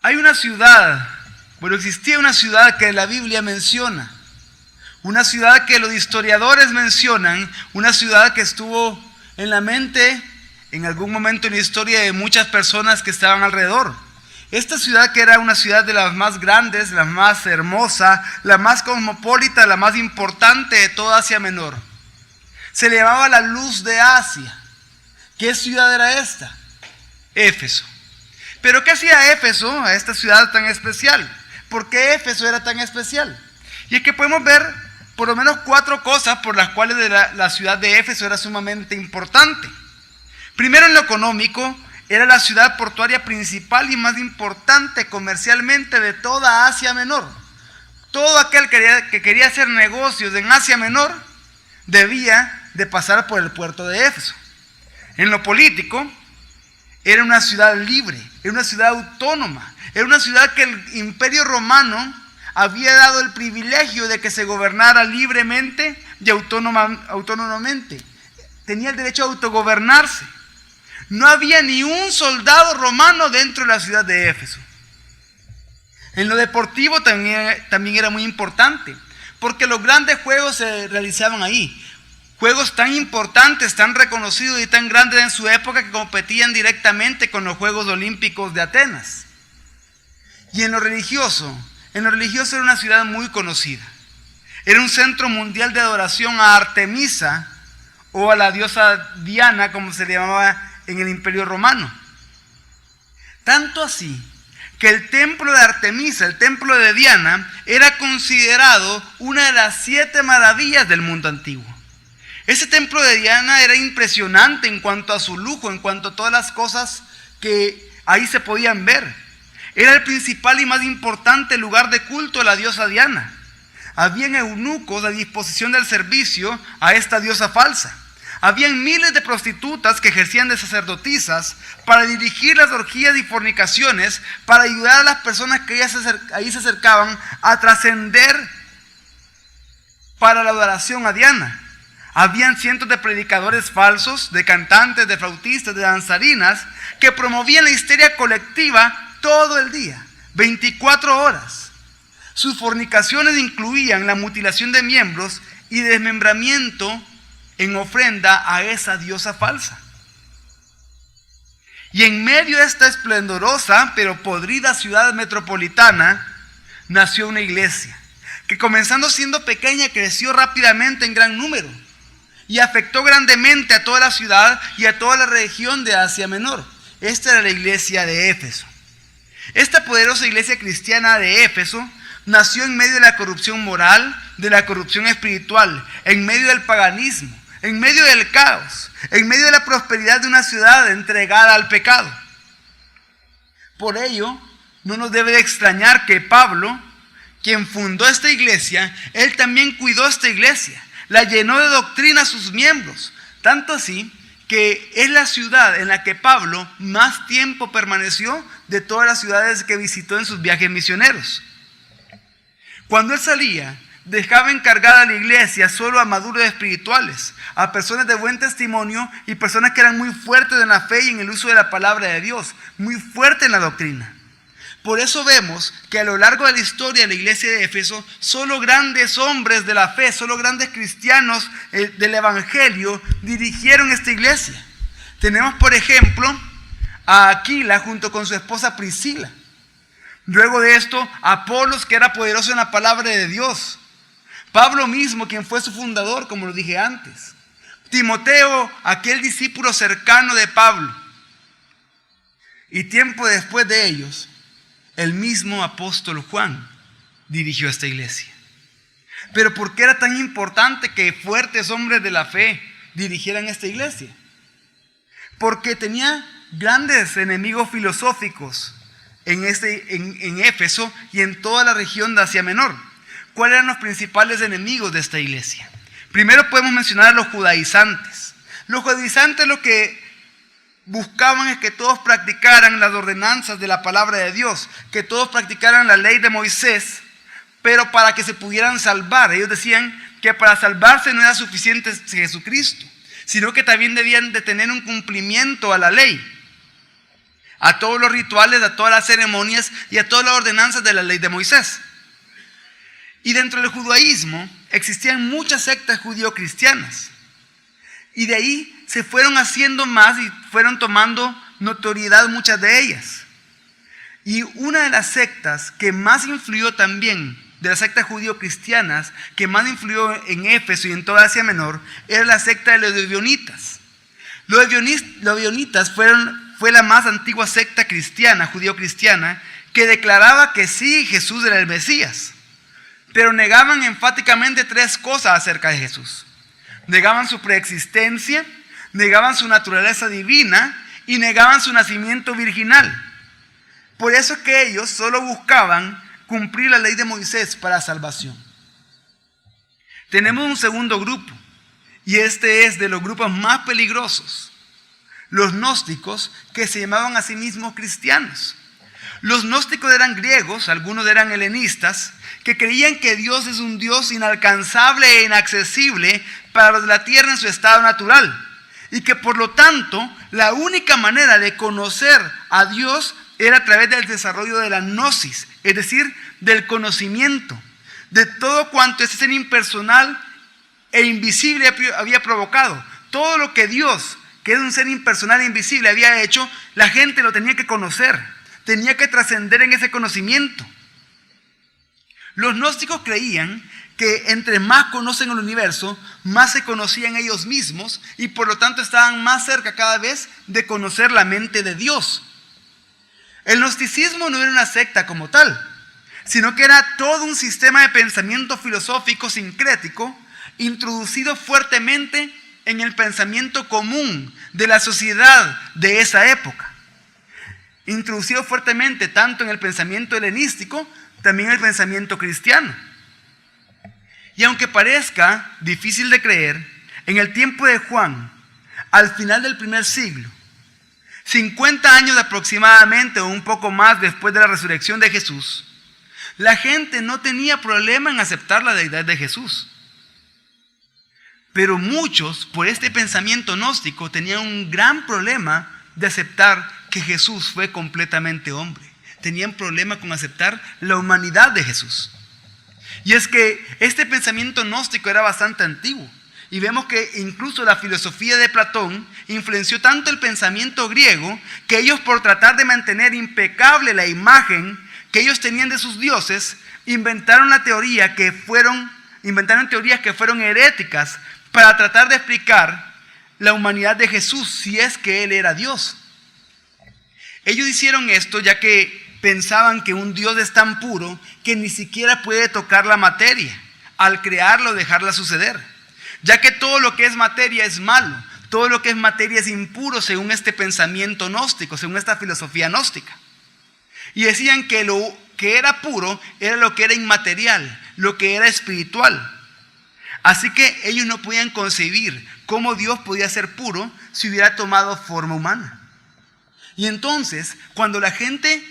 Hay una ciudad, existía una ciudad que la Biblia menciona, una ciudad que los historiadores mencionan, una ciudad que estuvo en la mente en algún momento en la historia de muchas personas que estaban alrededor. Esta ciudad, que era una ciudad de las más grandes, la más hermosa, la más cosmopolita, la más importante de toda Asia Menor, se le llamaba la luz de Asia. ¿Qué ciudad era esta? Éfeso. ¿Pero qué hacía Éfeso, a esta ciudad tan especial? ¿Por qué Éfeso era tan especial? Y es que podemos ver por lo menos 4 cosas por las cuales la ciudad de Éfeso era sumamente importante. Primero, en lo económico, era la ciudad portuaria principal y más importante comercialmente de toda Asia Menor. Todo aquel que quería hacer negocios en Asia Menor debía de pasar por el puerto de Éfeso. En lo político, era una ciudad libre, era una ciudad autónoma, era una ciudad que el Imperio Romano había dado el privilegio de que se gobernara libremente y autónomamente. Tenía el derecho a autogobernarse. No había ni un soldado romano dentro de la ciudad de Éfeso. En lo deportivo también era muy importante, porque los grandes juegos se realizaban ahí. Juegos tan importantes, tan reconocidos y tan grandes en su época que competían directamente con los Juegos Olímpicos de Atenas. Y en lo religioso era una ciudad muy conocida. Era un centro mundial de adoración a Artemisa o a la diosa Diana, como se le llamaba en el Imperio Romano. Tanto así que el templo de Artemisa, el templo de Diana, era considerado una de las 7 maravillas del mundo antiguo. Ese templo de Diana era impresionante en cuanto a su lujo, en cuanto a todas las cosas que ahí se podían ver. Era el principal y más importante lugar de culto a la diosa Diana. Habían eunucos a disposición del servicio a esta diosa falsa. Habían miles de prostitutas que ejercían de sacerdotisas para dirigir las orgías y fornicaciones, para ayudar a las personas que ahí se acercaban a trascender para la adoración a Diana. Habían cientos de predicadores falsos, de cantantes, de flautistas, de danzarinas, que promovían la histeria colectiva todo el día, 24 horas. Sus fornicaciones incluían la mutilación de miembros y desmembramiento en ofrenda a esa diosa falsa. Y en medio de esta esplendorosa pero podrida ciudad metropolitana nació una iglesia que, comenzando siendo pequeña, creció rápidamente en gran número y afectó grandemente a toda la ciudad y a toda la región de Asia Menor. Esta era la iglesia de Éfeso. Esta poderosa iglesia cristiana de Éfeso nació en medio de la corrupción moral, de la corrupción espiritual, en medio del paganismo, en medio del caos, en medio de la prosperidad de una ciudad entregada al pecado. Por ello, no nos debe de extrañar que Pablo, quien fundó esta iglesia, él también cuidó esta iglesia, la llenó de doctrina a sus miembros, tanto así que es la ciudad en la que Pablo más tiempo permaneció de todas las ciudades que visitó en sus viajes misioneros. Cuando él salía, dejaba encargada a la iglesia solo a maduros espirituales, a personas de buen testimonio y personas que eran muy fuertes en la fe y en el uso de la palabra de Dios, muy fuertes en la doctrina. Por eso vemos que a lo largo de la historia de la iglesia de Éfeso, solo grandes hombres de la fe, solo grandes cristianos del evangelio dirigieron esta iglesia. Tenemos, por ejemplo, a Aquila junto con su esposa Priscila. Luego de esto, Apolos, que era poderoso en la palabra de Dios. Pablo mismo, quien fue su fundador, como lo dije antes. Timoteo, aquel discípulo cercano de Pablo. Y tiempo después de ellos, el mismo apóstol Juan dirigió esta iglesia. Pero ¿por qué era tan importante que fuertes hombres de la fe dirigieran esta iglesia? Porque tenía grandes enemigos filosóficos en Éfeso y en toda la región de Asia Menor. ¿Cuáles eran los principales enemigos de esta iglesia? Primero podemos mencionar a los judaizantes. Los judaizantes lo que buscaban es que todos practicaran las ordenanzas de la palabra de Dios, que todos practicaran la ley de Moisés, pero para que se pudieran salvar. Ellos decían que para salvarse no era suficiente Jesucristo, sino que también debían de tener un cumplimiento a la ley. a todos los rituales, a todas las ceremonias y a todas las ordenanzas de la ley de Moisés. Y dentro del judaísmo existían muchas sectas judío-cristianas. Y de ahí se fueron haciendo más y fueron tomando notoriedad muchas de ellas. Y una de las sectas que más influyó también, de las sectas judío-cristianas, que más influyó en Éfeso y en toda Asia Menor, era la secta de los ebionitas. Los ebionitas fue la más antigua secta cristiana, judío-cristiana, que declaraba que sí, Jesús era el Mesías. Pero negaban enfáticamente 3 cosas acerca de Jesús. Negaban su preexistencia, negaban su naturaleza divina y negaban su nacimiento virginal. Por eso es que ellos solo buscaban cumplir la ley de Moisés para salvación. Tenemos un segundo grupo, y este es de los grupos más peligrosos: los gnósticos, que se llamaban a sí mismos cristianos. Los gnósticos eran griegos, algunos eran helenistas, que creían que Dios es un Dios inalcanzable e inaccesible para los de la tierra en su estado natural, y que por lo tanto la única manera de conocer a Dios era a través del desarrollo de la gnosis, es decir, del conocimiento de todo cuanto ese ser impersonal e invisible había provocado. Todo lo que Dios, que es un ser impersonal e invisible, había hecho, la gente lo tenía que conocer, tenía que trascender en ese conocimiento. Los gnósticos creían que entre más conocen el universo, más se conocían ellos mismos y por lo tanto estaban más cerca cada vez de conocer la mente de Dios. El gnosticismo no era una secta como tal, sino que era todo un sistema de pensamiento filosófico sincrético introducido fuertemente en el pensamiento común de la sociedad de esa época. Introducido fuertemente tanto en el pensamiento helenístico, también en el pensamiento cristiano. Y aunque parezca difícil de creer, en el tiempo de Juan, al final del primer siglo, 50 años aproximadamente o un poco más después de la resurrección de Jesús, la gente no tenía problema en aceptar la deidad de Jesús. Pero muchos, por este pensamiento gnóstico, tenían un gran problema de aceptar que Jesús fue completamente hombre. Tenían problema con aceptar la humanidad de Jesús. Y es que este pensamiento gnóstico era bastante antiguo. Y vemos que incluso la filosofía de Platón influenció tanto el pensamiento griego que ellos, por tratar de mantener impecable la imagen que ellos tenían de sus dioses, inventaron teorías que fueron heréticas para tratar de explicar la humanidad de Jesús, si es que Él era Dios. Ellos hicieron esto ya que pensaban que un Dios es tan puro que ni siquiera puede tocar la materia, al crearla o dejarla suceder, ya que todo lo que es materia es malo, todo lo que es materia es impuro según este pensamiento gnóstico, según esta filosofía gnóstica. Y decían que lo que era puro era lo que era inmaterial, lo que era espiritual. Así que ellos no podían concebir cómo Dios podía ser puro si hubiera tomado forma humana. Y entonces, cuando la gente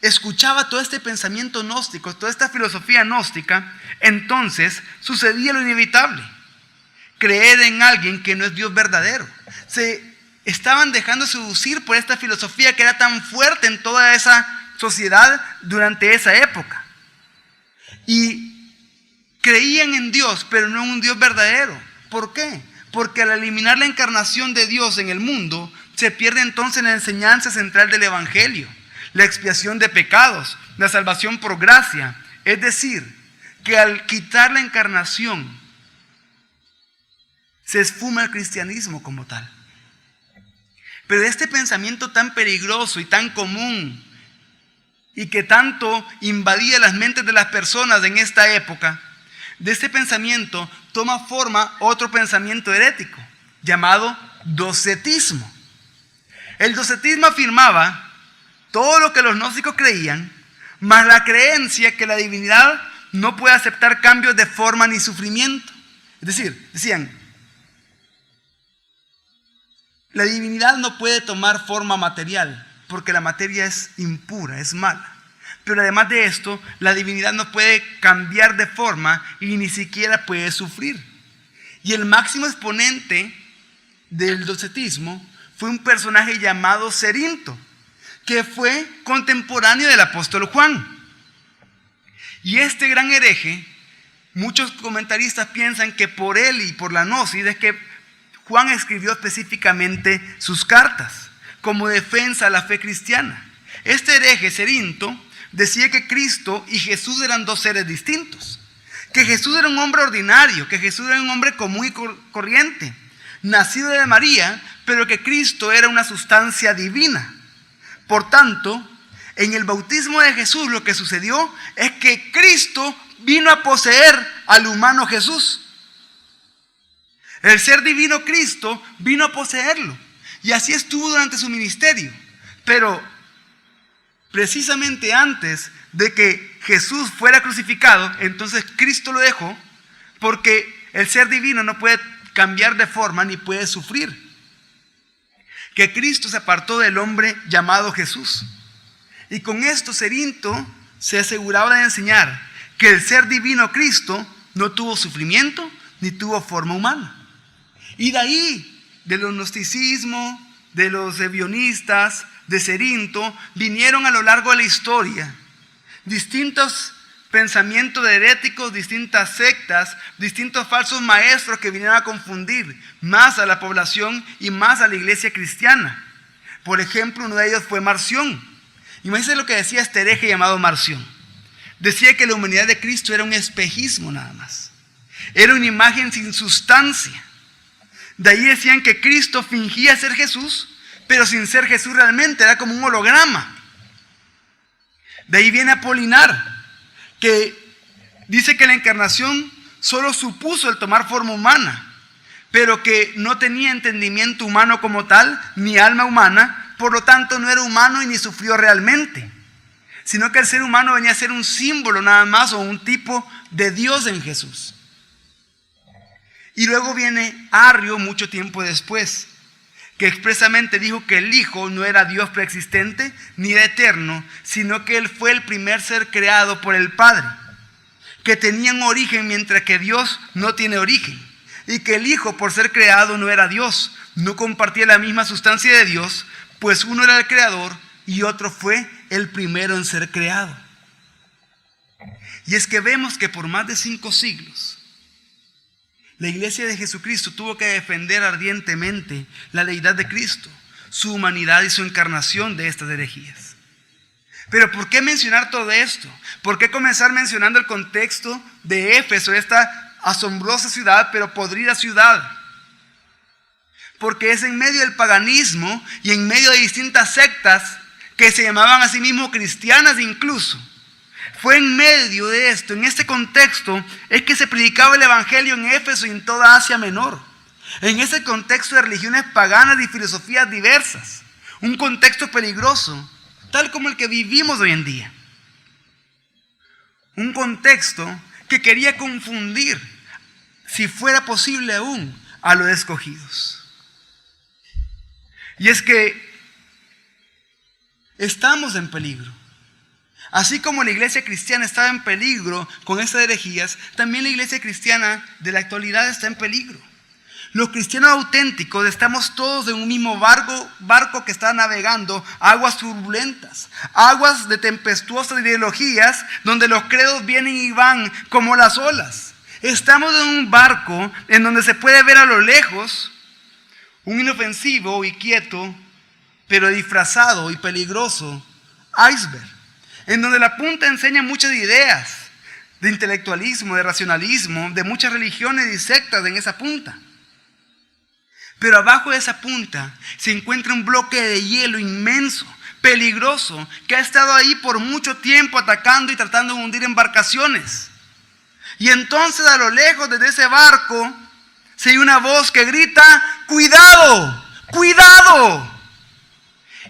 escuchaba todo este pensamiento gnóstico, toda esta filosofía gnóstica, entonces sucedía lo inevitable: creer en alguien que no es Dios verdadero. Se estaban dejando seducir por esta filosofía que era tan fuerte en toda esa sociedad durante esa época. Y creían en Dios, pero no en un Dios verdadero. ¿Por qué? Porque al eliminar la encarnación de Dios en el mundo, se pierde entonces la enseñanza central del Evangelio, la expiación de pecados, la salvación por gracia. Es decir, que al quitar la encarnación, se esfuma el cristianismo como tal. Pero este pensamiento tan peligroso y tan común, y que tanto invadía las mentes de las personas en esta época, de este pensamiento toma forma otro pensamiento herético, llamado docetismo. El docetismo afirmaba todo lo que los gnósticos creían, más la creencia que la divinidad no puede aceptar cambios de forma ni sufrimiento. Es decir, decían, la divinidad no puede tomar forma material, porque la materia es impura, es mala. Pero además de esto, la divinidad no puede cambiar de forma y ni siquiera puede sufrir. Y el máximo exponente del docetismo fue un personaje llamado Cerinto, que fue contemporáneo del apóstol Juan. Y este gran hereje, muchos comentaristas piensan que por él y por la gnosis es que Juan escribió específicamente sus cartas como defensa a la fe cristiana. Este hereje, Cerinto, decía que Cristo y Jesús eran dos seres distintos, que Jesús era un hombre ordinario, que Jesús era un hombre común y corriente, nacido de María, pero que Cristo era una sustancia divina. Por tanto, en el bautismo de Jesús lo que sucedió es que Cristo vino a poseer al humano Jesús. El ser divino Cristo vino a poseerlo. Y así estuvo durante su ministerio. Pero precisamente antes de que Jesús fuera crucificado, entonces Cristo lo dejó, porque el ser divino no puede cambiar de forma ni puede sufrir. Que Cristo se apartó del hombre llamado Jesús. Y con esto Cerinto se aseguraba de enseñar que el ser divino Cristo no tuvo sufrimiento ni tuvo forma humana. Y de ahí, de los gnosticismos, de los ebionistas, de Cerinto, vinieron a lo largo de la historia distintos pensamientos heréticos, distintas sectas, distintos falsos maestros que vinieron a confundir más a la población y más a la iglesia cristiana. Por ejemplo, uno de ellos fue Marción. Imagínense lo que decía este hereje llamado Marción. Decía que la humanidad de Cristo era un espejismo nada más. Era una imagen sin sustancia. De ahí decían que Cristo fingía ser Jesús, pero sin ser Jesús realmente, era como un holograma. De ahí viene Apolinar, que dice que la encarnación solo supuso el tomar forma humana, pero que no tenía entendimiento humano como tal, ni alma humana, por lo tanto no era humano y ni sufrió realmente, sino que el ser humano venía a ser un símbolo nada más o un tipo de Dios en Jesús. Y luego viene Arrio mucho tiempo después, que expresamente dijo que el Hijo no era Dios preexistente ni eterno, sino que Él fue el primer ser creado por el Padre, que tenía un origen mientras que Dios no tiene origen, y que el Hijo por ser creado no era Dios, no compartía la misma sustancia de Dios, pues uno era el creador y otro fue el primero en ser creado. Y es que vemos que por más de 5 siglos, la iglesia de Jesucristo tuvo que defender ardientemente la deidad de Cristo, su humanidad y su encarnación de estas herejías. Pero ¿por qué mencionar todo esto? ¿Por qué comenzar mencionando el contexto de Éfeso, esta asombrosa ciudad, pero podrida ciudad? Porque es en medio del paganismo y en medio de distintas sectas que se llamaban a sí mismos cristianas incluso. Fue en medio de esto, en este contexto, es que se predicaba el evangelio en Éfeso y en toda Asia Menor. En ese contexto de religiones paganas y filosofías diversas. Un contexto peligroso, tal como el que vivimos hoy en día. Un contexto que quería confundir, si fuera posible aún, a los escogidos. Y es que estamos en peligro. Así como la iglesia cristiana estaba en peligro con estas herejías, también la iglesia cristiana de la actualidad está en peligro. Los cristianos auténticos estamos todos en un mismo barco que está navegando aguas turbulentas, aguas de tempestuosas ideologías, donde los credos vienen y van como las olas. Estamos en un barco en donde se puede ver a lo lejos un inofensivo y quieto, pero disfrazado y peligroso iceberg, en donde la punta enseña muchas ideas de intelectualismo, de racionalismo, de muchas religiones y sectas en esa punta. Pero abajo de esa punta se encuentra un bloque de hielo inmenso, peligroso, que ha estado ahí por mucho tiempo atacando y tratando de hundir embarcaciones. Y entonces a lo lejos desde ese barco se oye una voz que grita: ¡cuidado! ¡Cuidado!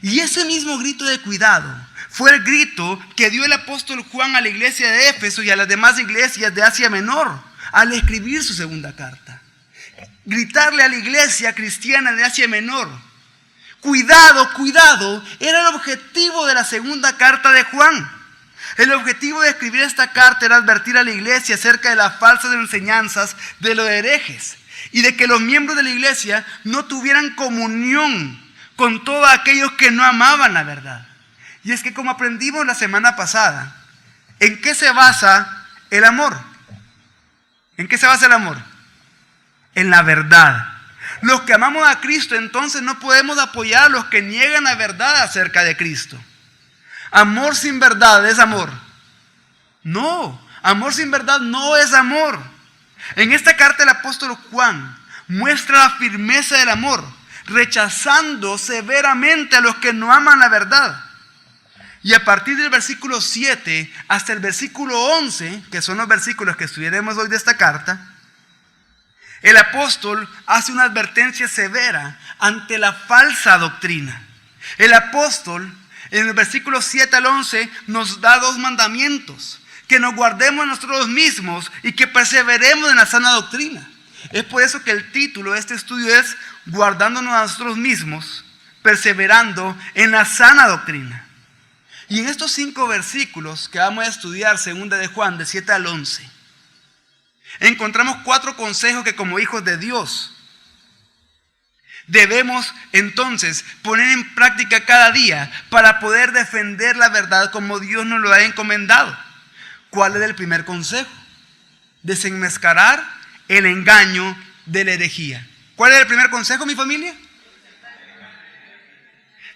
Y ese mismo grito de cuidado fue el grito que dio el apóstol Juan a la iglesia de Éfeso y a las demás iglesias de Asia Menor al escribir su segunda carta. Gritarle a la iglesia cristiana de Asia Menor: cuidado, cuidado, era el objetivo de la segunda carta de Juan. El objetivo de escribir esta carta era advertir a la iglesia acerca de las falsas enseñanzas de los herejes y de que los miembros de la iglesia no tuvieran comunión con todos aquellos que no amaban la verdad. Y es que como aprendimos la semana pasada, ¿en qué se basa el amor? ¿En qué se basa el amor? En la verdad. Los que amamos a Cristo, entonces no podemos apoyar a los que niegan la verdad acerca de Cristo. Amor sin verdad es amor. No, amor sin verdad no es amor. En esta carta el apóstol Juan muestra la firmeza del amor, rechazando severamente a los que no aman la verdad. Y a partir del versículo 7 hasta el versículo 11, que son los versículos que estudiaremos hoy de esta carta, el apóstol hace una advertencia severa ante la falsa doctrina. El apóstol, en el versículo 7 al 11, nos da 2 mandamientos: que nos guardemos nosotros mismos y que perseveremos en la sana doctrina. Es por eso que el título de este estudio es Guardándonos a nosotros mismos, perseverando en la sana doctrina. Y en estos 5 versículos que vamos a estudiar, 2 de Juan, de 7 al 11, encontramos 4 consejos que como hijos de Dios debemos entonces poner en práctica cada día para poder defender la verdad como Dios nos lo ha encomendado. ¿Cuál es el primer consejo? Desenmascarar el engaño de la herejía. ¿Cuál es el primer consejo, mi familia?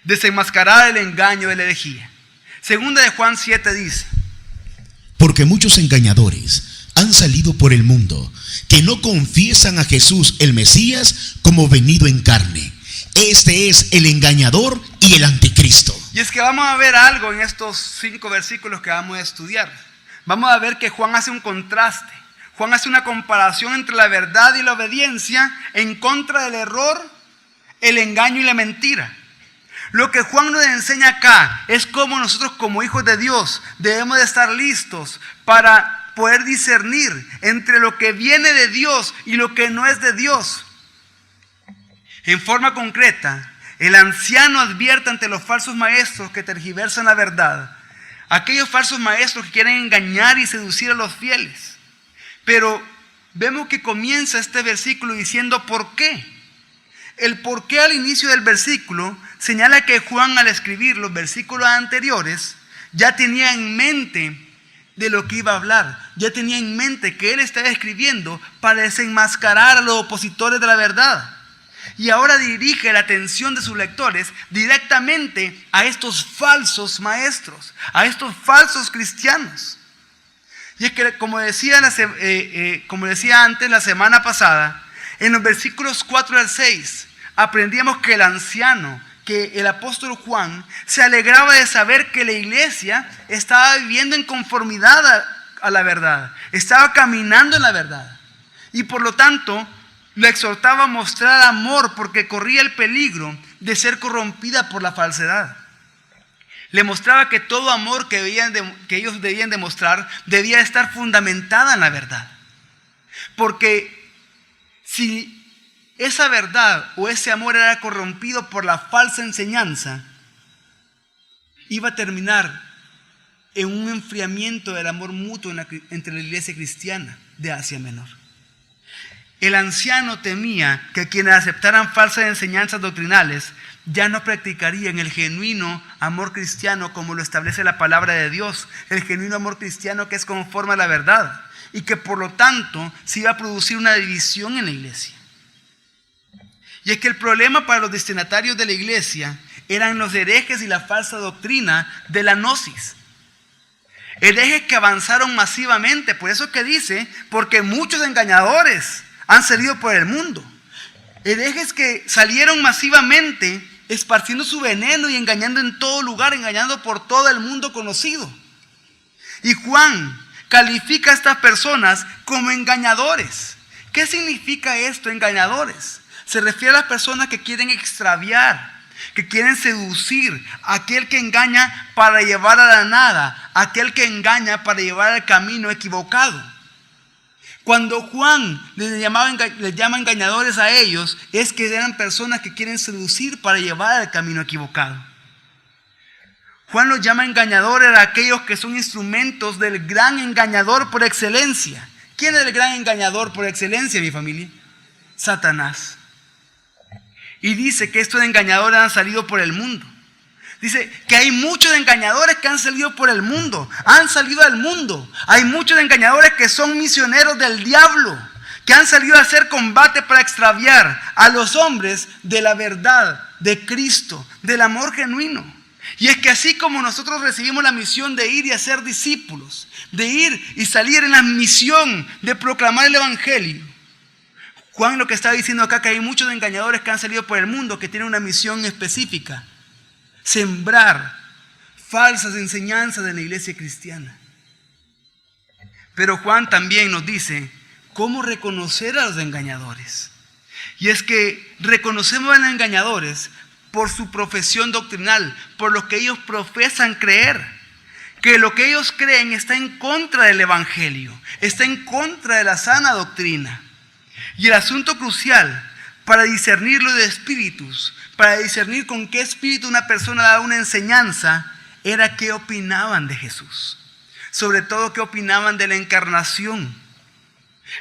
Desenmascarar el engaño de la herejía. 2 de Juan 7 dice: porque muchos engañadores han salido por el mundo, que no confiesan a Jesús el Mesías como venido en carne. Este es el engañador y el anticristo. Y es que vamos a ver algo en estos 5 versículos que vamos a estudiar. Vamos a ver que Juan hace un contraste. Juan hace una comparación entre la verdad y la obediencia en contra del error, el engaño y la mentira. Lo que Juan nos enseña acá es cómo nosotros como hijos de Dios debemos de estar listos para poder discernir entre lo que viene de Dios y lo que no es de Dios. En forma concreta, el anciano advierte ante los falsos maestros que tergiversan la verdad, aquellos falsos maestros que quieren engañar y seducir a los fieles. Pero vemos que comienza este versículo diciendo ¿por qué? El por qué al inicio del versículo señala que Juan, al escribir los versículos anteriores, ya tenía en mente de lo que iba a hablar. Ya tenía en mente que él estaba escribiendo para desenmascarar a los opositores de la verdad. Y ahora dirige la atención de sus lectores directamente a estos falsos maestros, a estos falsos cristianos. Y es que, como decía antes la semana pasada, en los versículos 4 al 6, aprendíamos que el anciano, que el apóstol Juan, se alegraba de saber que la iglesia estaba viviendo en conformidad a la verdad, estaba caminando en la verdad. Y por lo tanto, le exhortaba a mostrar amor porque corría el peligro de ser corrompida por la falsedad. Le mostraba que todo amor que ellos debían demostrar debía estar fundamentada en la verdad. Porque si esa verdad o ese amor era corrompido por la falsa enseñanza, iba a terminar en un enfriamiento del amor mutuo entre la iglesia cristiana de Asia Menor. El anciano temía que quienes aceptaran falsas enseñanzas doctrinales ya no practicarían el genuino amor cristiano como lo establece la palabra de Dios, el genuino amor cristiano que es conforme a la verdad, y que por lo tanto se iba a producir una división en la iglesia. Y es que el problema para los destinatarios de la iglesia eran los herejes y la falsa doctrina de la gnosis. Herejes que avanzaron masivamente, por eso que dice, porque muchos engañadores han salido por el mundo. Herejes que salieron masivamente esparciendo su veneno y engañando en todo lugar, engañando por todo el mundo conocido. Y Juan califica a estas personas como engañadores. ¿Qué significa esto, engañadores? Se refiere a las personas que quieren extraviar, que quieren seducir, aquel que engaña para llevar a la nada, aquel que engaña para llevar al camino equivocado. Cuando Juan les llama engañadores a ellos, es que eran personas que quieren seducir para llevar al camino equivocado. Juan los llama engañadores a aquellos que son instrumentos del gran engañador por excelencia. ¿Quién es el gran engañador por excelencia, mi familia? Satanás. Y dice que estos engañadores han salido por el mundo. Dice que hay muchos engañadores que han salido por el mundo, han salido al mundo. Hay muchos engañadores que son misioneros del diablo, que han salido a hacer combate para extraviar a los hombres de la verdad, de Cristo, del amor genuino. Y es que así como nosotros recibimos la misión de ir y hacer discípulos, de ir y salir en la misión de proclamar el evangelio, Juan lo que está diciendo acá, que hay muchos engañadores que han salido por el mundo, que tienen una misión específica: sembrar falsas enseñanzas en la iglesia cristiana. Pero Juan también nos dice cómo reconocer a los engañadores. Y es que reconocemos a los engañadores por su profesión doctrinal, por lo que ellos profesan creer. Que lo que ellos creen está en contra del evangelio, está en contra de la sana doctrina. Y el asunto crucial para discernirlo de espíritus, para discernir con qué espíritu una persona da una enseñanza, era qué opinaban de Jesús. Sobre todo qué opinaban de la encarnación.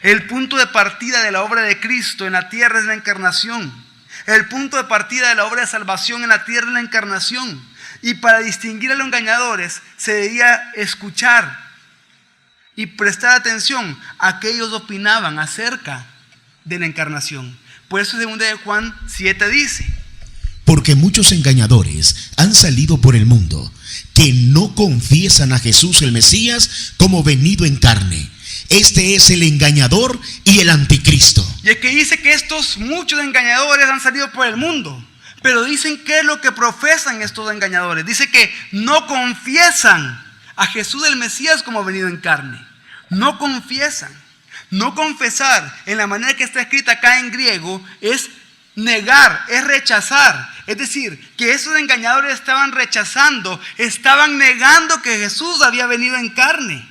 El punto de partida de la obra de Cristo en la tierra es la encarnación. El punto de partida de la obra de salvación en la tierra es la encarnación. Y para distinguir a los engañadores se debía escuchar y prestar atención a qué ellos opinaban acerca de la encarnación. Por eso 2 de Juan 7 dice: porque muchos engañadores han salido por el mundo, que no confiesan a Jesús el Mesías como venido en carne. Este es el engañador y el anticristo. Y es que dice que estos muchos engañadores han salido por el mundo. Pero dicen qué es lo que profesan estos engañadores. Dice que no confiesan a Jesús el Mesías como venido en carne. No confiesan. No confesar, en la manera que está escrita acá en griego, es negar, es rechazar. Es decir, que esos engañadores estaban rechazando, estaban negando que Jesús había venido en carne.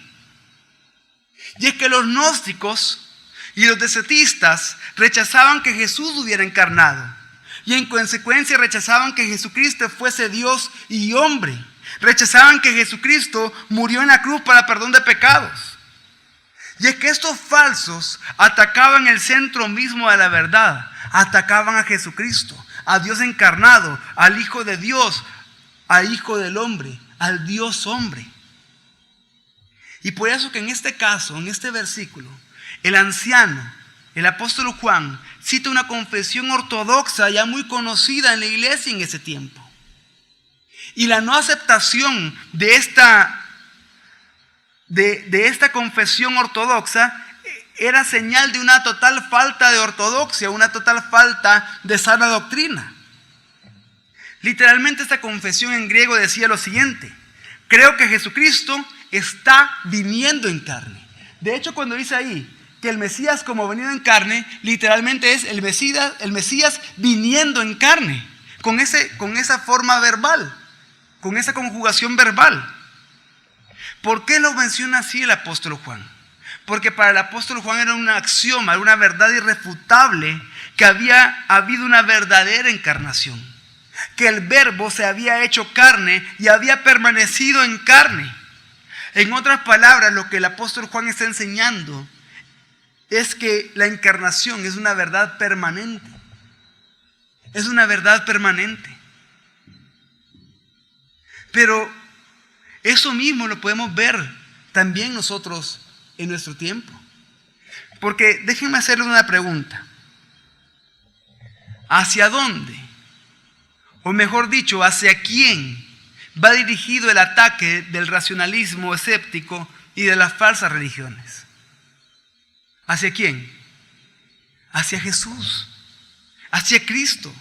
Y es que los gnósticos y los desetistas rechazaban que Jesús hubiera encarnado. Y en consecuencia rechazaban que Jesucristo fuese Dios y hombre. Rechazaban que Jesucristo murió en la cruz para perdón de pecados. Y es que estos falsos atacaban el centro mismo de la verdad. Atacaban a Jesucristo, a Dios encarnado, al Hijo de Dios, al Hijo del hombre, al Dios hombre. Y por eso que en este caso, en este versículo, el anciano, el apóstol Juan, cita una confesión ortodoxa ya muy conocida en la iglesia en ese tiempo. Y la no aceptación de esta confesión ortodoxa era señal de una total falta de ortodoxia, una total falta de sana doctrina. Literalmente esta confesión en griego decía lo siguiente: creo que Jesucristo está viniendo en carne. De hecho, cuando dice ahí que el Mesías como venido en carne, literalmente es el Mesías viniendo en carne, con esa forma verbal, con esa conjugación verbal. ¿Por qué lo menciona así el apóstol Juan? Porque para el apóstol Juan era un axioma, era una verdad irrefutable, que había habido una verdadera encarnación, que el verbo se había hecho carne y había permanecido en carne. En otras palabras, lo que el apóstol Juan está enseñando es que la encarnación es una verdad permanente. Es una verdad permanente. Pero eso mismo lo podemos ver también nosotros en nuestro tiempo. Porque déjenme hacerles una pregunta. ¿Hacia dónde? O mejor dicho, ¿hacia quién va dirigido el ataque del racionalismo escéptico y de las falsas religiones? ¿Hacia quién? Hacia Jesús, hacia Cristo.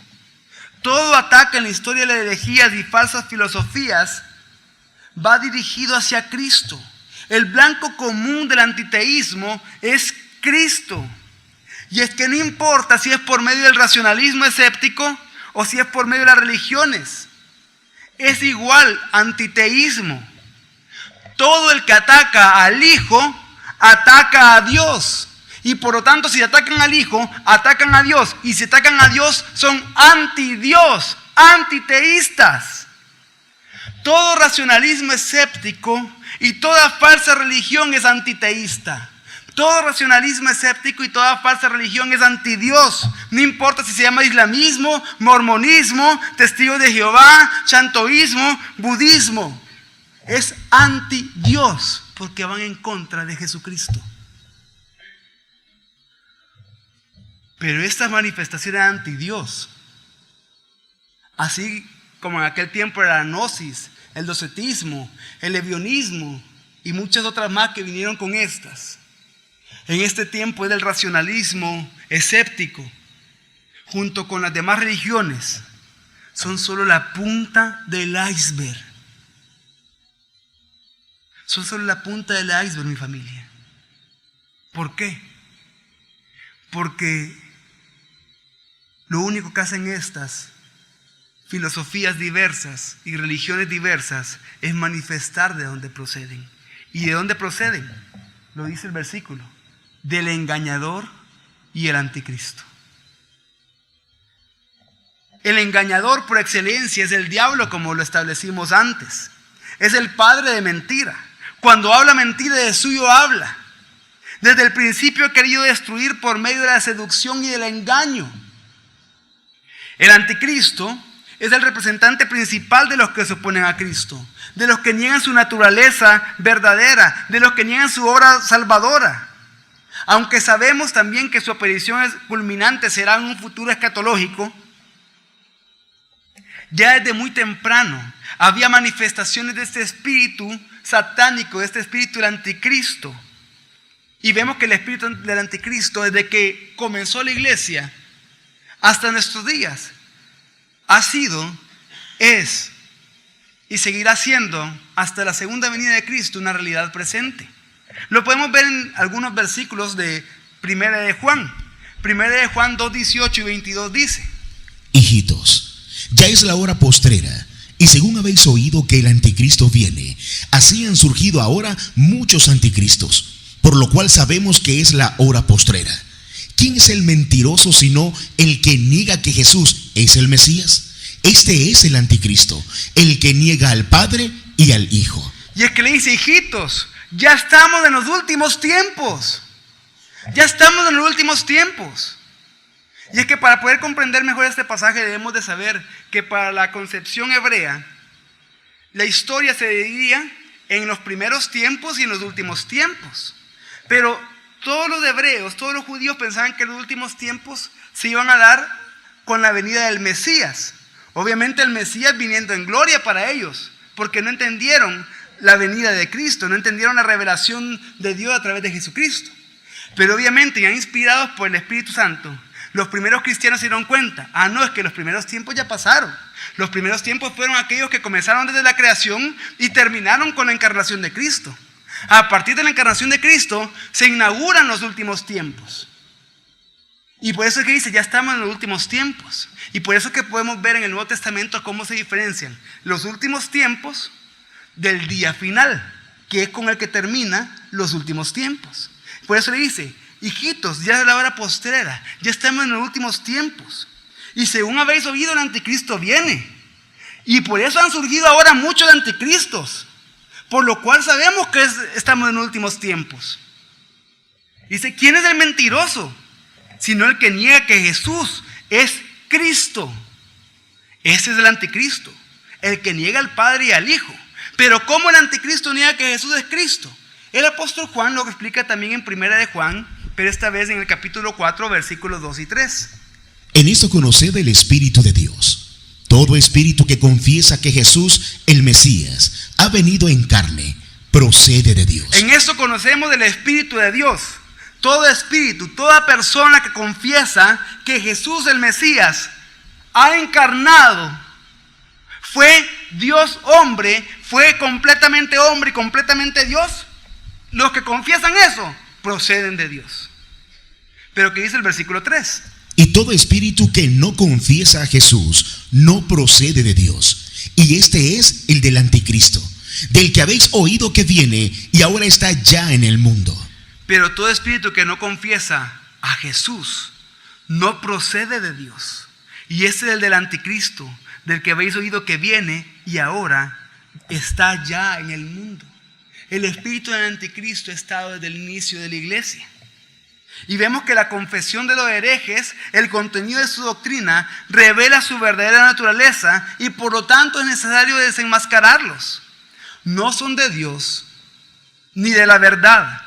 Todo ataque en la historia de las herejías y falsas filosofías va dirigido hacia Cristo. El blanco común del antiteísmo es Cristo. Y es que no importa si es por medio del racionalismo escéptico o si es por medio de las religiones. Es igual antiteísmo. Todo el que ataca al Hijo, ataca a Dios. Y por lo tanto, si atacan al Hijo, atacan a Dios. Y si atacan a Dios, son anti-Dios, antiteístas. Todo racionalismo escéptico y toda falsa religión es antiteísta. Todo racionalismo escéptico y toda falsa religión es anti Dios. No importa si se llama islamismo, mormonismo, testigos de Jehová, shantoísmo, budismo. Es anti Dios porque van en contra de Jesucristo. Pero estas manifestaciones anti Dios, así como en aquel tiempo era la gnosis, el docetismo, el lebionismo y muchas otras más que vinieron con estas. En este tiempo es el racionalismo escéptico, junto con las demás religiones, son solo la punta del iceberg. Son solo la punta del iceberg, mi familia. ¿Por qué? Porque lo único que hacen estas filosofías diversas y religiones diversas es manifestar de dónde proceden. ¿Y de dónde proceden? Lo dice el versículo: del engañador y el anticristo. El engañador por excelencia es el diablo, como lo establecimos antes. Es el padre de mentira. Cuando habla mentira, de suyo habla. Desde el principio ha querido destruir por medio de la seducción y del engaño. El anticristo es el representante principal de los que se oponen a Cristo, de los que niegan su naturaleza verdadera, de los que niegan su obra salvadora. Aunque sabemos también que su aparición culminante será en un futuro escatológico, ya desde muy temprano había manifestaciones de este espíritu satánico, de este espíritu del anticristo. Y vemos que el espíritu del anticristo, desde que comenzó la iglesia hasta nuestros días, ha sido, es y seguirá siendo hasta la segunda venida de Cristo una realidad presente. Lo podemos ver en algunos versículos de Primera de Juan. Primera de Juan 2, 18 y 22 dice: Hijitos, ya es la hora postrera, y según habéis oído que el anticristo viene, así han surgido ahora muchos anticristos, por lo cual sabemos que es la hora postrera. ¿Quién es el mentiroso sino el que niega que Jesús es el Mesías? Este es el anticristo, el que niega al Padre y al Hijo. Y es que le dice: hijitos, ya estamos en los últimos tiempos. Ya estamos en los últimos tiempos. Y es que para poder comprender mejor este pasaje debemos de saber que para la concepción hebrea, la historia se dividía en los primeros tiempos y en los últimos tiempos. Pero todos los hebreos, todos los judíos pensaban que los últimos tiempos se iban a dar con la venida del Mesías. Obviamente el Mesías viniendo en gloria para ellos, porque no entendieron la venida de Cristo, no entendieron la revelación de Dios a través de Jesucristo. Pero obviamente, ya inspirados por el Espíritu Santo, los primeros cristianos se dieron cuenta: no, es que los primeros tiempos ya pasaron. Los primeros tiempos fueron aquellos que comenzaron desde la creación y terminaron con la encarnación de Cristo. A partir de la encarnación de Cristo se inauguran los últimos tiempos. Y por eso es que dice: ya estamos en los últimos tiempos. Y por eso es que podemos ver en el Nuevo Testamento cómo se diferencian los últimos tiempos del día final, que es con el que termina los últimos tiempos. Por eso le dice: hijitos, ya es la hora postrera, ya estamos en los últimos tiempos. Y según habéis oído, el anticristo viene. Y por eso han surgido ahora muchos anticristos, por lo cual sabemos que estamos en los últimos tiempos. Dice: ¿quién es el mentiroso? Sino el que niega que Jesús es Cristo. Ese es el anticristo, el que niega al Padre y al Hijo. Pero ¿cómo el anticristo niega que Jesús es Cristo? El apóstol Juan lo explica también en Primera de Juan, pero esta vez en el capítulo 4, versículos 2 y 3. En esto conoced el Espíritu de Dios. Todo espíritu que confiesa que Jesús, el Mesías, ha venido en carne, procede de Dios. En esto conocemos el Espíritu de Dios. Todo espíritu, toda persona que confiesa que Jesús, el Mesías, ha encarnado, fue Dios hombre, fue completamente hombre y completamente Dios. Los que confiesan eso proceden de Dios. Pero ¿qué dice el versículo 3? Y todo espíritu que no confiesa a Jesús no procede de Dios. Y este es el del anticristo, del que habéis oído que viene y ahora está ya en el mundo. Pero todo espíritu que no confiesa a Jesús no procede de Dios. Y este es el del anticristo, del que habéis oído que viene y ahora está ya en el mundo. el espíritu del anticristo ha estado desde el inicio de la iglesia. Y vemos que la confesión de los herejes, el contenido de su doctrina, revela su verdadera naturaleza y por lo tanto es necesario desenmascararlos. No son de Dios ni de la verdad,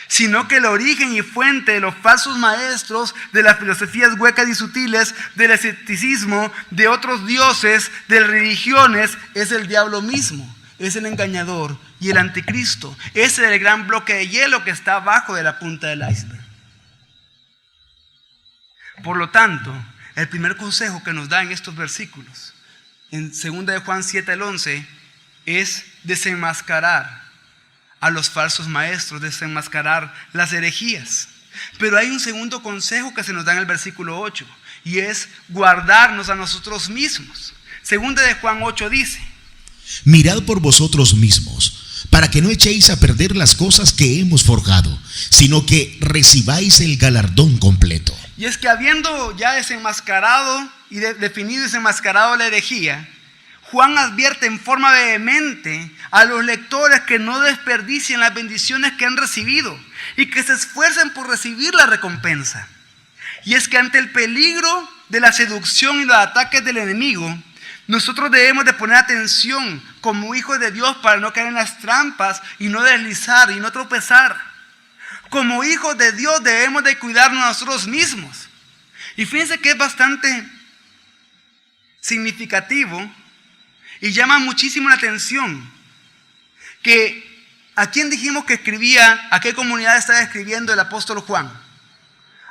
sino que el origen y fuente de los falsos maestros, de las filosofías huecas y sutiles, del escepticismo, de otros dioses, de religiones, es el diablo mismo, es el engañador y el anticristo. Ese es el gran bloque de hielo que está abajo de la punta del iceberg. Por lo tanto, el primer consejo que nos da en estos versículos, en 2 de Juan 7 al 11, es desenmascarar a los falsos maestros, desenmascarar las herejías. Pero hay un segundo consejo que se nos da en el versículo 8, y es guardarnos a nosotros mismos. 2 de Juan 8 dice: mirad por vosotros mismos, para que no echéis a perder las cosas que hemos forjado, sino que recibáis el galardón completo. Y es que habiendo ya desenmascarado y definido y desenmascarado la herejía, Juan advierte en forma vehemente a los lectores que no desperdicien las bendiciones que han recibido y que se esfuercen por recibir la recompensa. Y es que ante el peligro de la seducción y los ataques del enemigo, nosotros debemos de poner atención como hijos de Dios para no caer en las trampas y no deslizar y no tropezar. Como hijos de Dios debemos de cuidarnos a nosotros mismos. Y fíjense que es bastante significativo y llama muchísimo la atención que ¿a quién dijimos que escribía, a qué comunidad estaba escribiendo el apóstol Juan?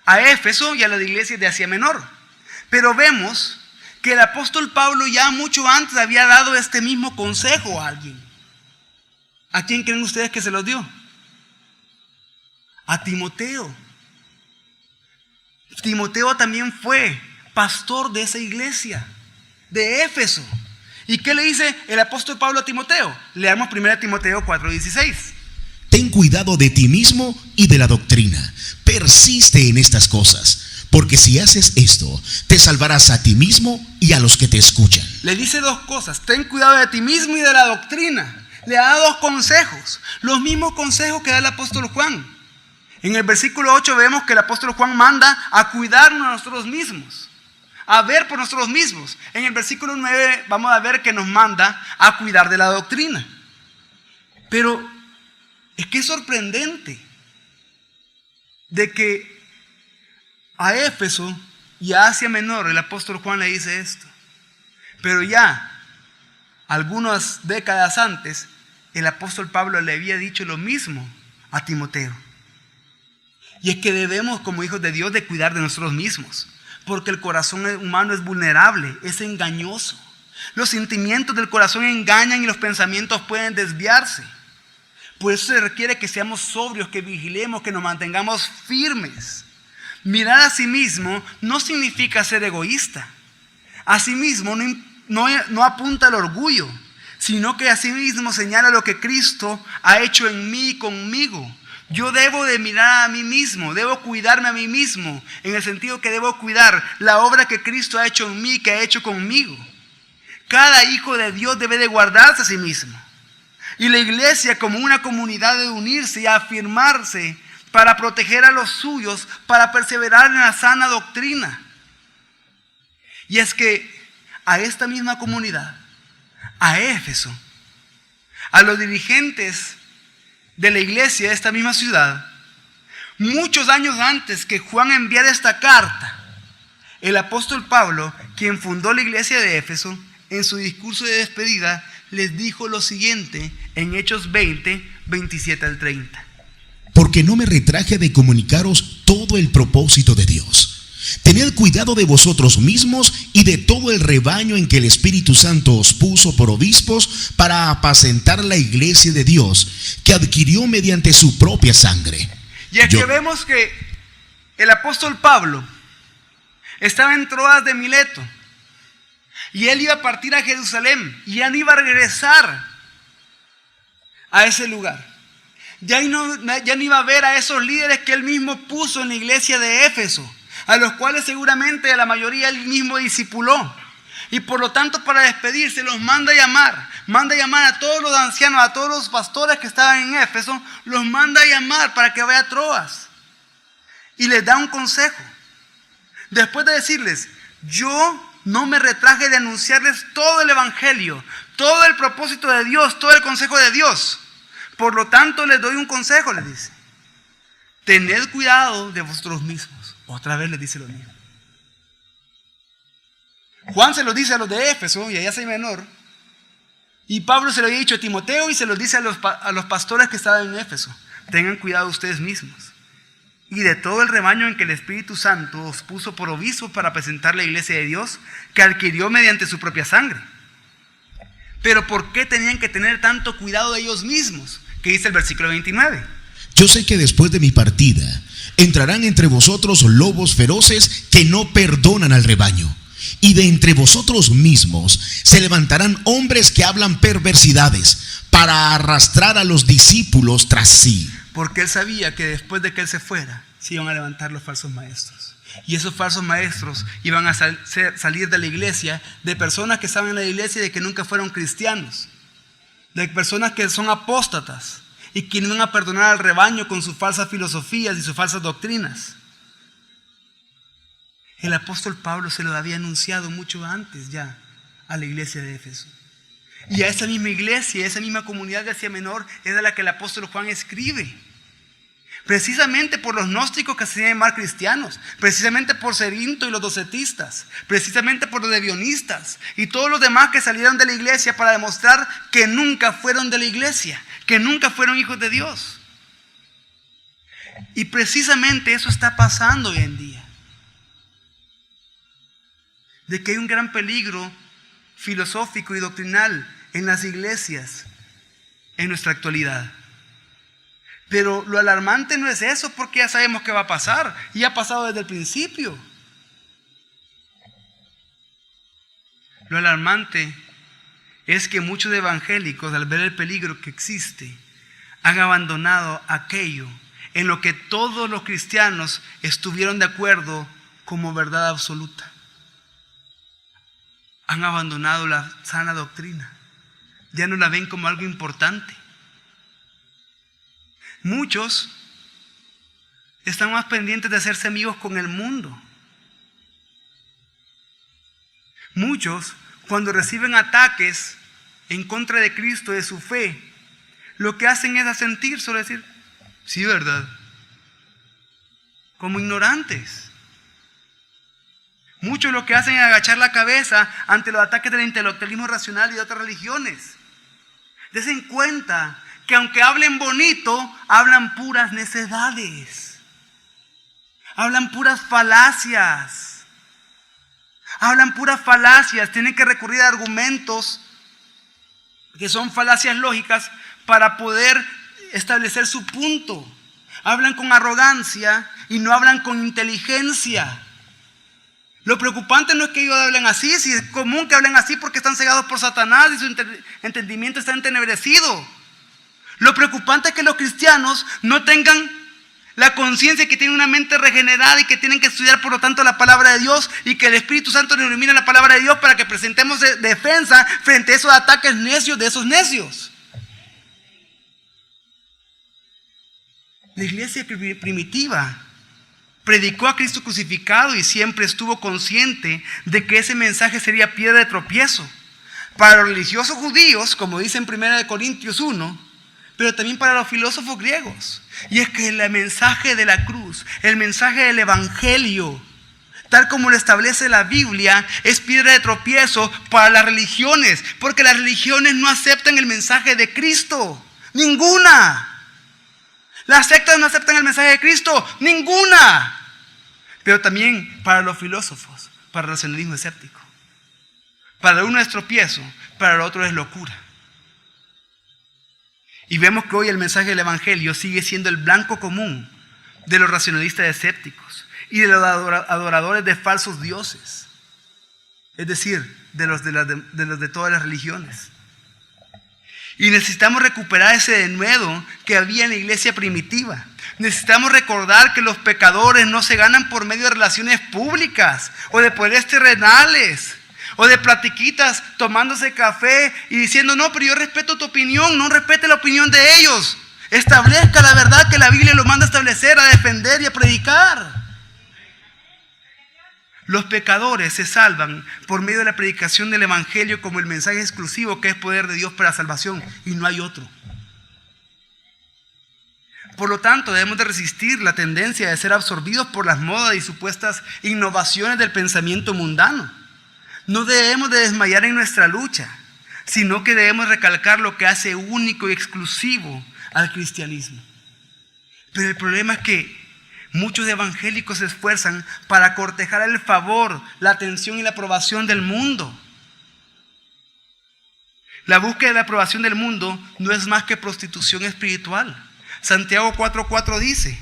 A Éfeso y a las iglesias de Asia Menor. Pero vemos que el apóstol Pablo ya mucho antes había dado este mismo consejo a alguien. ¿A quién creen ustedes que se los dio? A Timoteo. Timoteo también fue pastor de esa iglesia, de Éfeso. ¿Y qué le dice el apóstol Pablo a Timoteo? Leamos 1 Timoteo 4:16. Ten cuidado de ti mismo y de la doctrina. Persiste en estas cosas, porque si haces esto, te salvarás a ti mismo y a los que te escuchan. Le dice dos cosas: ten cuidado de ti mismo y de la doctrina. Le da dos consejos, los mismos consejos que da el apóstol Juan. En el versículo 8 vemos que el apóstol Juan manda a cuidarnos a nosotros mismos, a ver por nosotros mismos. En el versículo 9 vamos a ver que nos manda a cuidar de la doctrina. Pero es que es sorprendente de que a Éfeso y a Asia Menor el apóstol Juan le dice esto. Pero ya algunas décadas antes el apóstol Pablo le había dicho lo mismo a Timoteo. Y es que debemos como hijos de Dios de cuidar de nosotros mismos, porque el corazón humano es vulnerable, es engañoso. Los sentimientos del corazón engañan y los pensamientos pueden desviarse. Por eso se requiere que seamos sobrios, que vigilemos, que nos mantengamos firmes. Mirar a sí mismo no significa ser egoísta. A sí mismo no apunta al orgullo, sino que a sí mismo señala lo que Cristo ha hecho en mí y conmigo. Yo debo de mirar a mí mismo, debo cuidarme a mí mismo, en el sentido que debo cuidar la obra que Cristo ha hecho en mí, que ha hecho conmigo. Cada hijo de Dios debe de guardarse a sí mismo. Y la iglesia como una comunidad debe unirse y afirmarse para proteger a los suyos, para perseverar en la sana doctrina. Y es que a esta misma comunidad, a Éfeso, a los dirigentes de la iglesia de esta misma ciudad, muchos años antes que Juan enviara esta carta, el apóstol Pablo, quien fundó la iglesia de Éfeso, en su discurso de despedida les dijo lo siguiente en Hechos 20, 27 al 30. Porque no me retraje de comunicaros todo el propósito de Dios. Tened cuidado de vosotros mismos y de todo el rebaño en que el Espíritu Santo os puso por obispos para apacentar la iglesia de Dios, que adquirió mediante su propia sangre. Y aquí vemos que el apóstol Pablo estaba en Troas de Mileto y él iba a partir a Jerusalén y ya no iba a regresar a ese lugar. Ya no iba a ver a esos líderes que él mismo puso en la iglesia de Éfeso, a los cuales seguramente a la mayoría él mismo discipuló. Y por lo tanto, para despedirse los manda a llamar, manda a llamar a todos los ancianos, a todos los pastores que estaban en Éfeso, los manda a llamar para que vaya a Troas. Y les da un consejo. Después de decirles, yo no me retraje de anunciarles todo el evangelio, todo el propósito de Dios, todo el consejo de Dios. Por lo tanto, les doy un consejo, les dice. Tened cuidado de vosotros mismos. Otra vez les dice lo mismo. Juan se lo dice a los de Éfeso y a Asia Menor. Y Pablo se lo había dicho a Timoteo y se lo dice a los pastores que estaban en Éfeso. Tengan cuidado ustedes mismos y de todo el rebaño en que el Espíritu Santo os puso por obispos para presentar la iglesia de Dios que adquirió mediante su propia sangre. Pero ¿por qué tenían que tener tanto cuidado de ellos mismos? ¿Qué dice el versículo 29? Yo sé que después de mi partida entrarán entre vosotros lobos feroces que no perdonan al rebaño. Y de entre vosotros mismos se levantarán hombres que hablan perversidades para arrastrar a los discípulos tras sí. Porque él sabía que después de que él se fuera, se iban a levantar los falsos maestros. Y esos falsos maestros iban a salir de la iglesia, de personas que estaban en la iglesia y de que nunca fueron cristianos. De personas que son apóstatas y que no van a perdonar al rebaño con sus falsas filosofías y sus falsas doctrinas. El apóstol Pablo se lo había anunciado mucho antes ya a la iglesia de Éfeso. Y a esa misma iglesia, a esa misma comunidad de Asia Menor es de la que el apóstol Juan escribe. Precisamente por los gnósticos que se hacían llamar cristianos, precisamente por Cerinto y los docetistas, precisamente por los devionistas y todos los demás que salieron de la iglesia para demostrar que nunca fueron de la iglesia, que nunca fueron hijos de Dios. Y precisamente eso está pasando hoy en día. De que hay un gran peligro filosófico y doctrinal en las iglesias en nuestra actualidad. Pero lo alarmante no es eso, porque ya sabemos qué va a pasar y ha pasado desde el principio. Lo alarmante es que muchos evangélicos, al ver el peligro que existe, han abandonado aquello en lo que todos los cristianos estuvieron de acuerdo como verdad absoluta. Han abandonado la sana doctrina. Ya no la ven como algo importante. Muchos están más pendientes de hacerse amigos con el mundo. Muchos, cuando reciben ataques en contra de Cristo, de su fe, lo que hacen es asentir, solo decir, sí, verdad, como ignorantes. Muchos lo que hacen es agachar la cabeza ante los ataques del intelectualismo racional y de otras religiones. Desen cuenta que aunque hablen bonito, hablan puras necedades. Hablan puras falacias. Hablan puras falacias. Tienen que recurrir a argumentos que son falacias lógicas para poder establecer su punto. Hablan con arrogancia y no hablan con inteligencia. Lo preocupante no es que ellos hablen así, si es común que hablen así porque están cegados por Satanás y su entendimiento está entenebrecido. Lo preocupante es que los cristianos no tengan la conciencia que tienen una mente regenerada y que tienen que estudiar por lo tanto la palabra de Dios y que el Espíritu Santo nos ilumine la palabra de Dios para que presentemos defensa frente a esos ataques necios de esos necios. La iglesia primitiva predicó a Cristo crucificado y siempre estuvo consciente de que ese mensaje sería piedra de tropiezo para los religiosos judíos, como dice en 1 Corintios 1, pero también para los filósofos griegos. Y es que el mensaje de la cruz, el mensaje del evangelio, tal como lo establece la Biblia, es piedra de tropiezo para las religiones, porque las religiones no aceptan el mensaje de Cristo, ninguna. Las sectas no aceptan el mensaje de Cristo, ninguna. Pero también para los filósofos, para el racionalismo escéptico. Para uno es tropiezo, para el otro es locura. Y vemos que hoy el mensaje del evangelio sigue siendo el blanco común de los racionalistas escépticos y de los adoradores de falsos dioses. Es decir, de los de todas las religiones. Y necesitamos recuperar ese denuedo que había en la iglesia primitiva. Necesitamos recordar que los pecadores no se ganan por medio de relaciones públicas o de poderes terrenales O de platiquitas tomándose café y diciendo, no, pero yo respeto tu opinión, no respete la opinión de ellos. Establezca la verdad que la Biblia lo manda a establecer, a defender y a predicar. Los pecadores se salvan por medio de la predicación del Evangelio como el mensaje exclusivo que es poder de Dios para salvación, y no hay otro. Por lo tanto, debemos de resistir la tendencia de ser absorbidos por las modas y supuestas innovaciones del pensamiento mundano. No debemos de desmayar en nuestra lucha, sino que debemos recalcar lo que hace único y exclusivo al cristianismo. Pero el problema es que muchos evangélicos se esfuerzan para cortejar el favor, la atención y la aprobación del mundo. La búsqueda de la aprobación del mundo no es más que prostitución espiritual. Santiago 4:4 dice: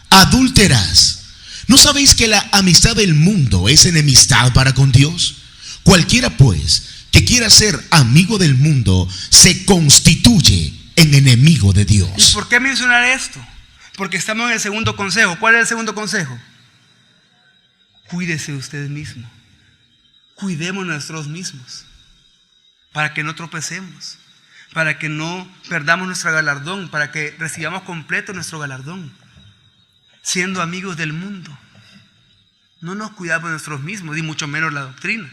adúlteras, ¿no sabéis que la amistad del mundo es enemistad para con Dios? Cualquiera pues que quiera ser amigo del mundo se constituye en enemigo de Dios. ¿Y por qué mencionar esto? Porque estamos en el segundo consejo. ¿Cuál es el segundo consejo? Cuídese usted mismo. Cuidemos nosotros mismos para que no tropecemos, para que no perdamos nuestro galardón, para que recibamos completo nuestro galardón. Siendo amigos del mundo, no nos cuidamos nosotros mismos, ni mucho menos la doctrina.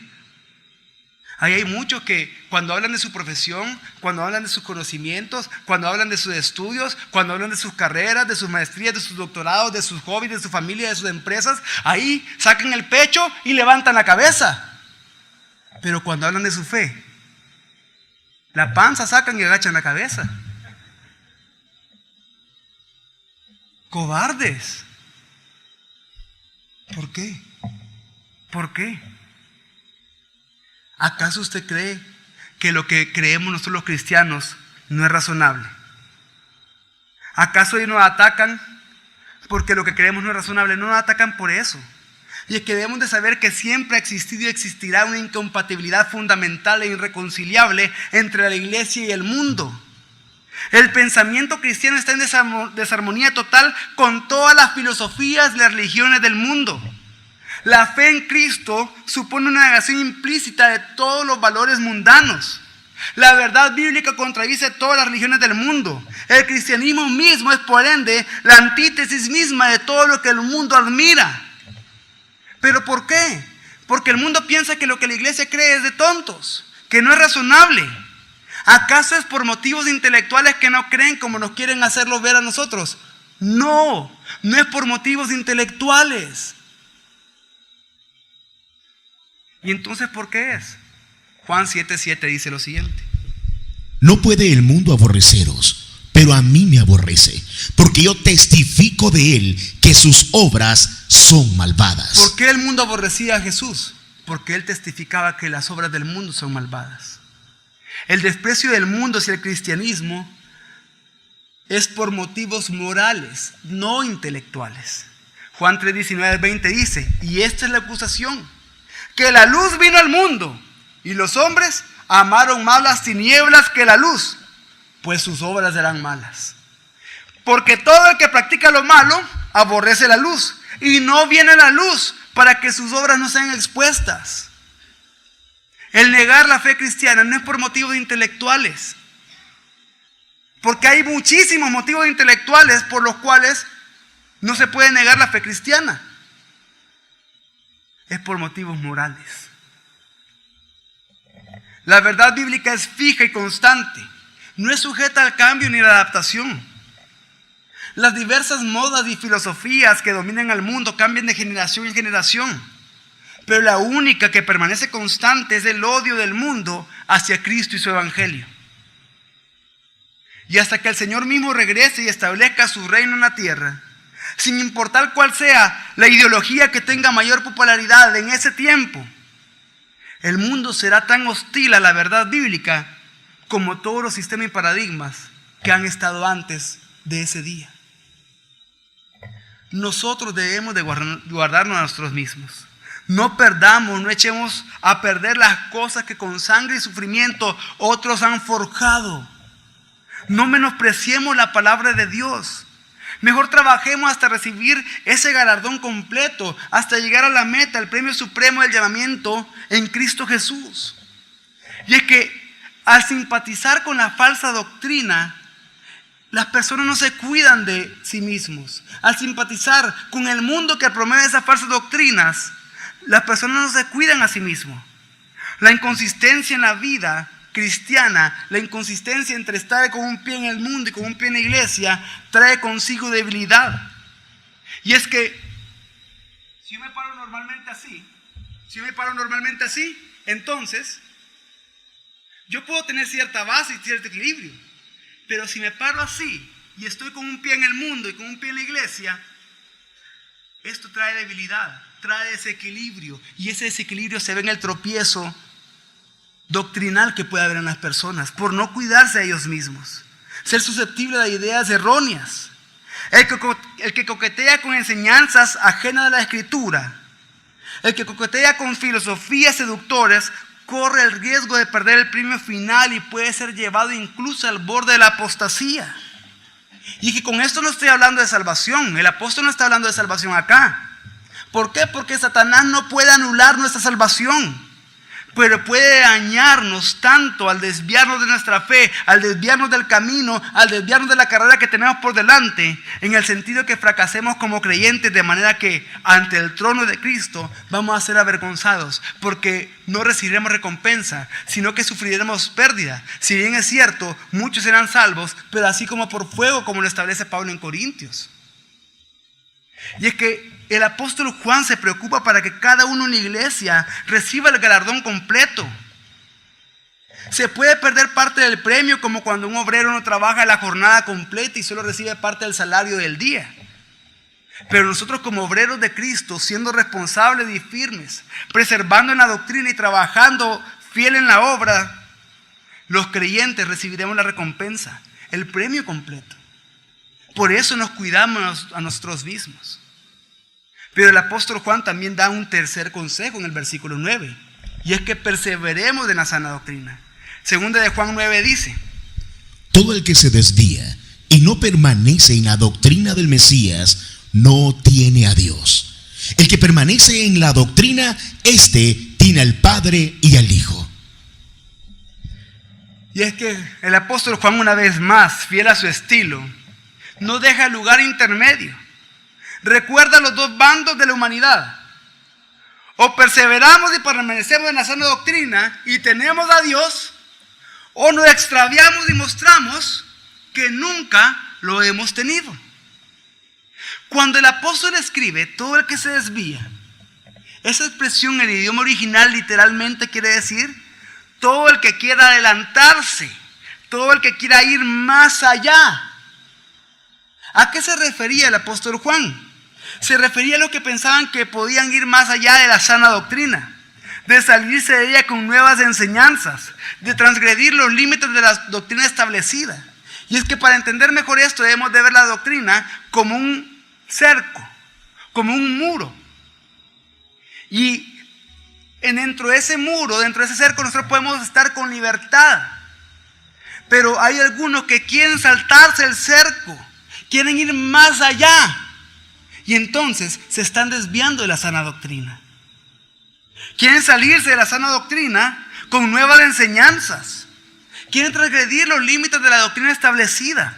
Ahí hay muchos que cuando hablan de su profesión, cuando hablan de sus conocimientos, cuando hablan de sus estudios, cuando hablan de sus carreras, de sus maestrías, de sus doctorados, de sus hobbies, de su familia, de sus empresas, ahí sacan el pecho y levantan la cabeza. Pero cuando hablan de su fe, la panza sacan y agachan la cabeza. Cobardes. ¿Por qué? ¿Por qué? ¿Acaso usted cree que lo que creemos nosotros los cristianos no es razonable? ¿Acaso ellos nos atacan porque lo que creemos no es razonable? No nos atacan por eso. Y es que debemos de saber que siempre ha existido y existirá una incompatibilidad fundamental e irreconciliable entre la iglesia y el mundo. El pensamiento cristiano está en desarmonía total con todas las filosofías y las religiones del mundo. La fe en Cristo supone una negación implícita de todos los valores mundanos. La verdad bíblica contradice todas las religiones del mundo. El cristianismo mismo es, por ende, la antítesis misma de todo lo que el mundo admira. ¿Pero por qué? Porque el mundo piensa que lo que la iglesia cree es de tontos, que no es razonable. ¿Acaso es por motivos intelectuales que no creen como nos quieren hacerlo ver a nosotros? No, no es por motivos intelectuales. ¿Y entonces por qué es? Juan 7:7 dice lo siguiente: no puede el mundo aborreceros, pero a mí me aborrece, porque yo testifico de él que sus obras son malvadas. ¿Por qué el mundo aborrecía a Jesús? Porque él testificaba que las obras del mundo son malvadas. El desprecio del mundo hacia el cristianismo es por motivos morales, no intelectuales. Juan 3:19-20 dice: y esta es la acusación, que la luz vino al mundo, y los hombres amaron más las tinieblas que la luz, pues sus obras eran malas. Porque todo el que practica lo malo aborrece la luz, y no viene a la luz para que sus obras no sean expuestas. El negar la fe cristiana no es por motivos intelectuales, porque hay muchísimos motivos intelectuales por los cuales no se puede negar la fe cristiana. Es por motivos morales. La verdad bíblica es fija y constante, no es sujeta al cambio ni a la adaptación. Las diversas modas y filosofías que dominan al mundo cambian de generación en generación, pero la única que permanece constante es el odio del mundo hacia Cristo y su evangelio. Y hasta que el Señor mismo regrese y establezca su reino en la tierra, sin importar cuál sea la ideología que tenga mayor popularidad en ese tiempo, el mundo será tan hostil a la verdad bíblica como todos los sistemas y paradigmas que han estado antes de ese día. Nosotros debemos de guardarnos a nosotros mismos. No perdamos, no echemos a perder las cosas que con sangre y sufrimiento otros han forjado. No menospreciemos la palabra de Dios. Mejor trabajemos hasta recibir ese galardón completo, hasta llegar a la meta, el premio supremo del llamamiento en Cristo Jesús. Y es que al simpatizar con la falsa doctrina, las personas no se cuidan de sí mismos. Al simpatizar con el mundo que promueve esas falsas doctrinas, las personas no se cuidan a sí mismos. La inconsistencia en la vida cristiana, la inconsistencia entre estar con un pie en el mundo y con un pie en la iglesia, trae consigo debilidad. Y es que si yo me paro normalmente así, entonces yo puedo tener cierta base y cierto equilibrio. Pero si me paro así y estoy con un pie en el mundo y con un pie en la iglesia, esto trae debilidad, trae desequilibrio. Y ese desequilibrio se ve en el tropiezo doctrinal que puede haber en las personas por no cuidarse a ellos mismos, ser susceptible de ideas erróneas. El que coquetea con enseñanzas ajenas a la Escritura, el que coquetea con filosofías seductoras, corre el riesgo de perder el premio final y puede ser llevado incluso al borde de la apostasía. Y que con esto no estoy hablando de salvación. El apóstol no está hablando de salvación acá. ¿Por qué? Porque Satanás no puede anular nuestra salvación, pero puede dañarnos tanto al desviarnos de nuestra fe, al desviarnos del camino, al desviarnos de la carrera que tenemos por delante, en el sentido que fracasemos como creyentes, de manera que ante el trono de Cristo vamos a ser avergonzados, porque no recibiremos recompensa, sino que sufriremos pérdida. Si bien es cierto, muchos serán salvos, pero así como por fuego, como lo establece Pablo en Corintios. Y es que el apóstol Juan se preocupa para que cada uno en la iglesia reciba el galardón completo. Se puede perder parte del premio, como cuando un obrero no trabaja la jornada completa y solo recibe parte del salario del día. Pero nosotros, como obreros de Cristo, siendo responsables y firmes, preservando en la doctrina y trabajando fiel en la obra, los creyentes recibiremos la recompensa, el premio completo. Por eso nos cuidamos a nosotros mismos. Pero el apóstol Juan también da un tercer consejo en el versículo 9, y es que perseveremos en la sana doctrina. Segunda de Juan 9 dice: todo el que se desvía y no permanece en la doctrina del Mesías no tiene a Dios. El que permanece en la doctrina, éste tiene al Padre y al Hijo. Y es que el apóstol Juan, una vez más, fiel a su estilo, no deja lugar intermedio. Recuerda los dos bandos de la humanidad. O perseveramos y permanecemos en la sana doctrina y tenemos a Dios, o nos extraviamos y mostramos que nunca lo hemos tenido. Cuando el apóstol escribe todo el que se desvía, esa expresión en el idioma original literalmente quiere decir todo el que quiera adelantarse, todo el que quiera ir más allá. ¿A qué se refería el apóstol Juan? Se refería a los que pensaban que podían ir más allá de la sana doctrina, de salirse de ella con nuevas enseñanzas, de transgredir los límites de la doctrina establecida. Y es que para entender mejor esto debemos de ver la doctrina como un cerco, como un muro. Y dentro de ese muro, dentro de ese cerco, nosotros podemos estar con libertad. Pero hay algunos que quieren saltarse el cerco, quieren ir más allá. Y entonces se están desviando de la sana doctrina. Quieren salirse de la sana doctrina con nuevas enseñanzas. Quieren transgredir los límites de la doctrina establecida.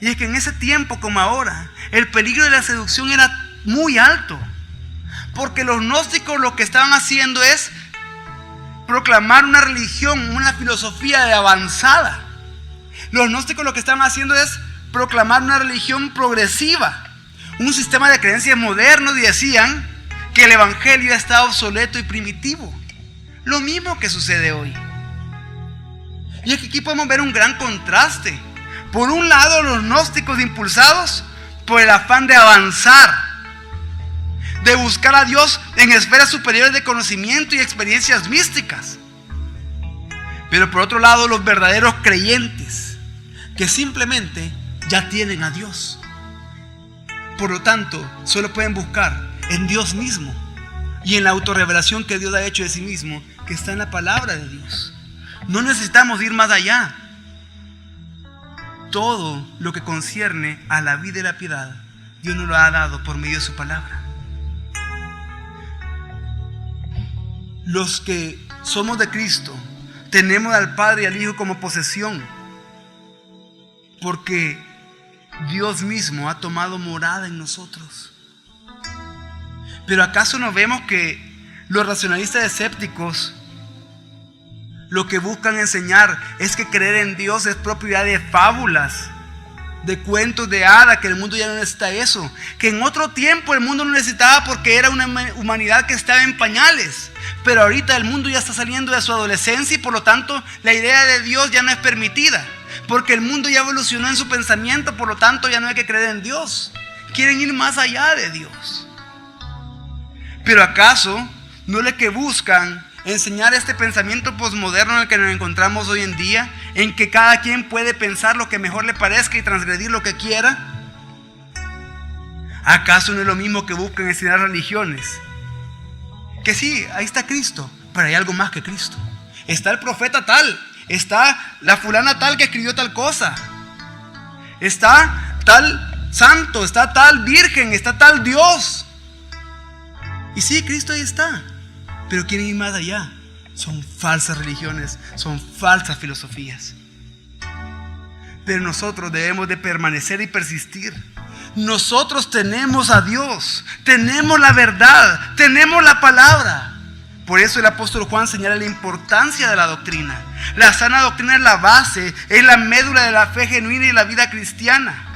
Y es que en ese tiempo como ahora, el peligro de la seducción era muy alto. Porque los gnósticos lo que estaban haciendo es proclamar una religión, una filosofía de avanzada. Los gnósticos lo que estaban haciendo es proclamar una religión progresiva, un sistema de creencias moderno, y decían que el evangelio está obsoleto y primitivo. Lo mismo que sucede hoy. Y es que aquí podemos ver un gran contraste. Por un lado, los gnósticos impulsados por el afán de avanzar, de buscar a Dios en esferas superiores de conocimiento y experiencias místicas. Pero por otro lado, los verdaderos creyentes, que simplemente ya tienen a Dios. Por lo tanto, solo pueden buscar en Dios mismo y en la autorrevelación que Dios ha hecho de sí mismo, que está en la palabra de Dios. No necesitamos ir más allá. todo lo que concierne a la vida y la piedad, Dios nos lo ha dado por medio de su palabra. Los que somos de Cristo tenemos al Padre y al Hijo como posesión, porque Dios mismo ha tomado morada en nosotros. Pero ¿acaso no vemos que los racionalistas escépticos lo que buscan enseñar es que creer en Dios es propiedad de fábulas, de cuentos de hadas, que el mundo ya no necesita eso, que en otro tiempo el mundo no necesitaba porque era una humanidad que estaba en pañales, pero ahorita el mundo ya está saliendo de su adolescencia y por lo tanto la idea de Dios ya no es permitida, porque el mundo ya evolucionó en su pensamiento, por lo tanto ya no hay que creer en Dios, quieren ir más allá de Dios. Pero ¿acaso no es lo que buscan enseñar este pensamiento posmoderno en el que nos encontramos hoy en día, en que cada quien puede pensar lo que mejor le parezca y transgredir lo que quiera? ¿Acaso no es lo mismo que buscan enseñar religiones? Que sí, ahí está Cristo, pero hay algo más que Cristo. Está el profeta tal, está la fulana tal que escribió tal cosa, está tal santo, está tal virgen, está tal Dios. Y sí, Cristo ahí está, pero quieren ir más allá. Son falsas religiones, son falsas filosofías. Pero nosotros debemos de permanecer y persistir. Nosotros tenemos a Dios, tenemos la verdad, tenemos la palabra. Por eso el apóstol Juan señala la importancia de la doctrina. La sana doctrina es la base, es la médula de la fe genuina y la vida cristiana.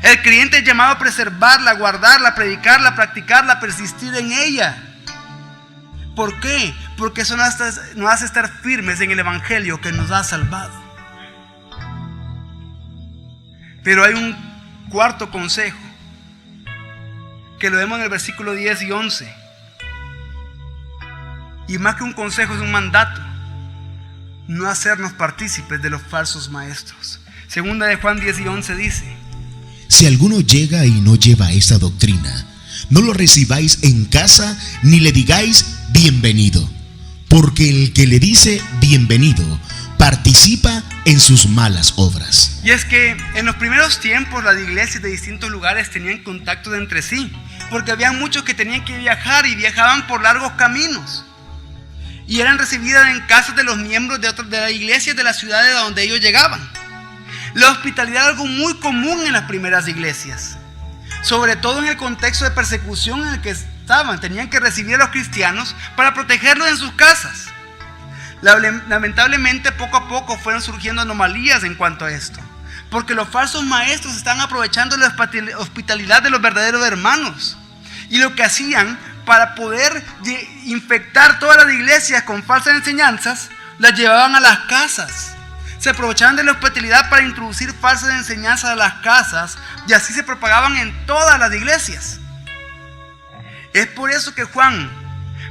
El creyente es llamado a preservarla, guardarla, predicarla, practicarla, persistir en ella. ¿Por qué? Porque eso nos hace estar firmes en el evangelio que nos ha salvado. Pero hay un cuarto consejo que lo vemos en el versículo 10 y 11. Y más que un consejo, es un mandato: no hacernos partícipes de los falsos maestros. Segunda de Juan 10 y 11 dice: si alguno llega y no lleva esta doctrina, no lo recibáis en casa ni le digáis bienvenido, porque el que le dice bienvenido participa en sus malas obras. Y es que en los primeros tiempos las iglesias de distintos lugares tenían contacto de entre sí, porque había muchos que tenían que viajar y viajaban por largos caminos, y eran recibidas en casas de los miembros de las iglesias de las ciudades a donde ellos llegaban. La hospitalidad era algo muy común en las primeras iglesias, sobre todo en el contexto de persecución en el que estaban. Tenían que recibir a los cristianos para protegerlos en sus casas. Lamentablemente, poco a poco fueron surgiendo anomalías en cuanto a esto, porque los falsos maestros están aprovechando la hospitalidad de los verdaderos hermanos, y lo que hacían para poder infectar todas las iglesias con falsas enseñanzas, las llevaban a las casas. Se aprovechaban de la hospitalidad para introducir falsas enseñanzas a las casas, y así se propagaban en todas las iglesias. Es por eso que Juan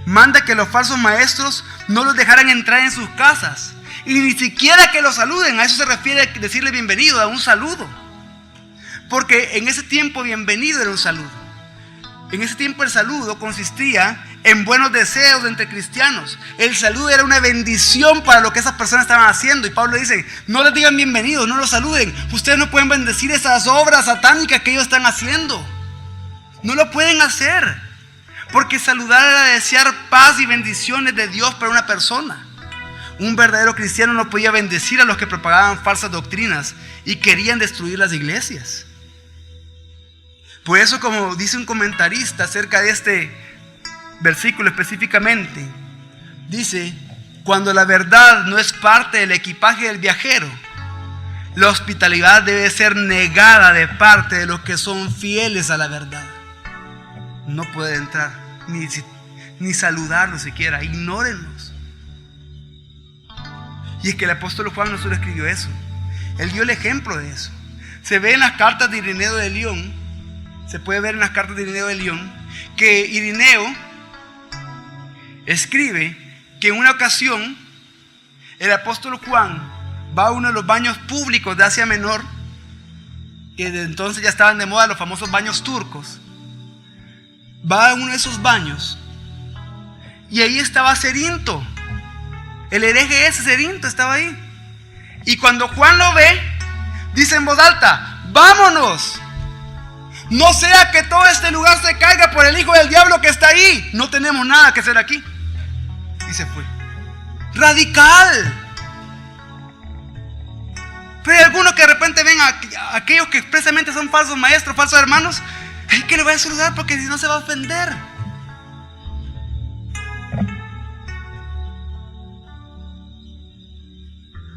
manda que los falsos maestros no los dejaran entrar en sus casas, y ni siquiera que los saluden. A eso se refiere decirle bienvenido, a un saludo, porque en ese tiempo bienvenido era un saludo. En ese tiempo el saludo consistía en buenos deseos entre cristianos. El saludo era una bendición para lo que esas personas estaban haciendo. Y Pablo dice: no les digan bienvenidos, no los saluden. Ustedes no pueden bendecir esas obras satánicas que ellos están haciendo. No lo pueden hacer, porque saludar era desear paz y bendiciones de Dios para una persona. Un verdadero cristiano no podía bendecir a los que propagaban falsas doctrinas y querían destruir las iglesias. Por eso, como dice un comentarista acerca de este versículo específicamente, dice: cuando la verdad no es parte del equipaje del viajero, la hospitalidad debe ser negada de parte de los que son fieles a la verdad. No puede entrar, ni saludarlos siquiera, ignórenlos. Y es que el apóstol Juan no solo escribió eso, él dio el ejemplo de eso. Se ve en las cartas de Ireneo de León. Se puede ver en las cartas de Ireneo de León que Ireneo escribe que en una ocasión el apóstol Juan va a uno de los baños públicos de Asia Menor, que desde entonces ya estaban de moda, los famosos baños turcos. Va a uno de esos baños y ahí estaba Cerinto, el hereje ese Cerinto estaba ahí. Y cuando Juan lo ve, dice en voz alta: vámonos. No sea que todo este lugar se caiga por el hijo del diablo que está ahí. No tenemos nada que hacer aquí. Y se fue. Radical. Pero hay algunos que de repente ven a aquellos que expresamente son falsos maestros, falsos hermanos. Hay que le voy a saludar porque si no se va a ofender.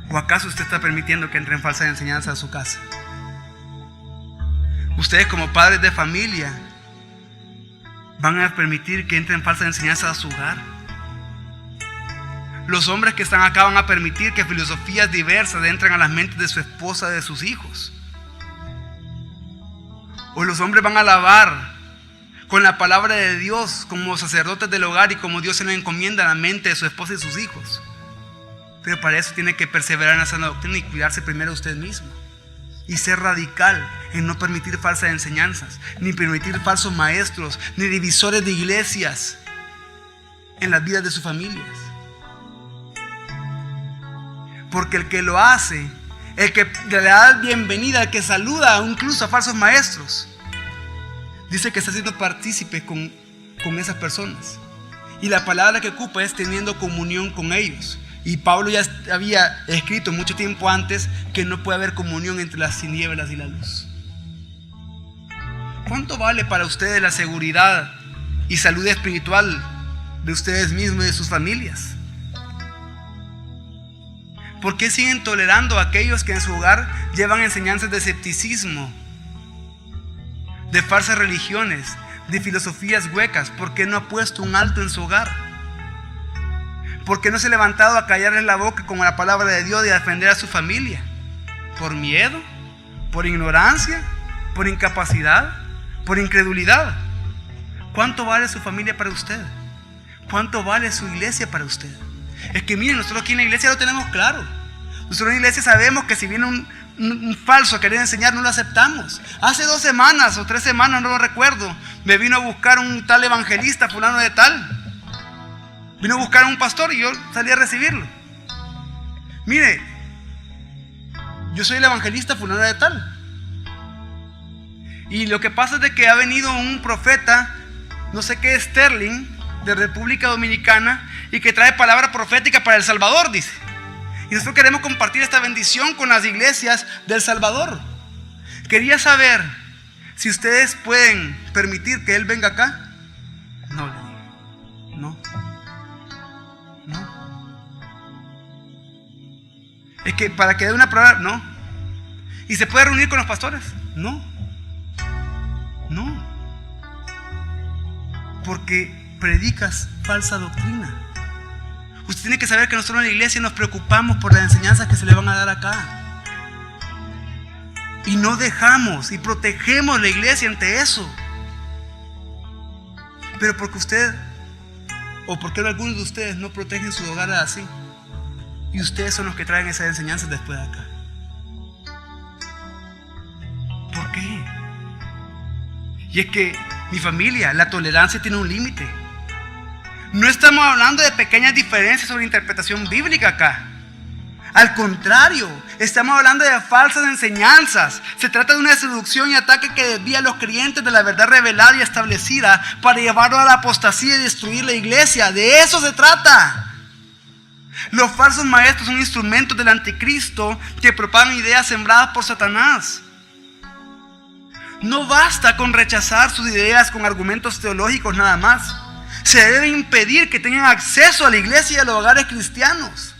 ¿O acaso usted está permitiendo que entren falsas enseñanzas a su casa? Ustedes como padres de familia van a permitir que entren falsas enseñanzas a su hogar. Los hombres que están acá van a permitir que filosofías diversas entren a las mentes de su esposa, de sus hijos. O los hombres van a alabar con la palabra de Dios como sacerdotes del hogar y como Dios se lo encomienda a la mente de su esposa y sus hijos. Pero para eso tiene que perseverar en la sana doctrina y cuidarse primero usted mismo. Y ser radical en no permitir falsas enseñanzas, ni permitir falsos maestros, ni divisores de iglesias en las vidas de sus familias. Porque el que lo hace, el que le da bienvenida, el que saluda incluso a falsos maestros, dice que está siendo partícipe con esas personas. Y la palabra que ocupa es teniendo comunión con ellos. Y Pablo ya había escrito mucho tiempo antes que no puede haber comunión entre las tinieblas y la luz. ¿Cuánto vale para ustedes la seguridad y salud espiritual de ustedes mismos y de sus familias? ¿Por qué siguen tolerando a aquellos que en su hogar llevan enseñanzas de escepticismo, de falsas religiones, de filosofías huecas? ¿Por qué no ha puesto un alto en su hogar? ¿Por qué no se ha levantado a callarles la boca con la palabra de Dios y a defender a su familia? ¿Por miedo? ¿Por ignorancia? ¿Por incapacidad? ¿Por incredulidad? ¿Cuánto vale su familia para usted? ¿Cuánto vale su iglesia para usted? Es que miren, nosotros aquí en la iglesia lo tenemos claro. Nosotros en la iglesia sabemos que si viene un falso a querer enseñar, no lo aceptamos. Hace 2 semanas o 3 semanas, no lo recuerdo, me vino a buscar un tal evangelista fulano de tal. Vino a buscar a un pastor y yo salí a recibirlo. Mire, yo soy el evangelista fulano de tal. Y lo que pasa es de que ha venido un profeta, no sé qué, Sterling, de República Dominicana, y que trae palabra profética para El Salvador, dice. Y nosotros queremos compartir esta bendición con las iglesias del Salvador. Quería saber si ustedes pueden permitir que él venga acá. No, le digo, no. Es que para que dé una prueba, no. ¿Y se puede reunir con los pastores? No. Porque predicas falsa doctrina. Usted tiene que saber que nosotros en la iglesia nos preocupamos por las enseñanzas que se le van a dar acá. Y no dejamos y protegemos la iglesia ante eso. Pero porque usted, o porque algunos de ustedes no protegen su hogar así. Y ustedes son los que traen esas enseñanzas después de acá. ¿Por qué? Y es que, mi familia, la tolerancia tiene un límite. No estamos hablando de pequeñas diferencias sobre interpretación bíblica acá. Al contrario, estamos hablando de falsas enseñanzas. Se trata de una seducción y ataque que desvía a los creyentes de la verdad revelada y establecida para llevarlos a la apostasía y destruir la iglesia. De eso se trata. Los falsos maestros son instrumentos del anticristo que propagan ideas sembradas por Satanás. No basta con rechazar sus ideas con argumentos teológicos nada más. Se debe impedir que tengan acceso a la iglesia y a los hogares cristianos.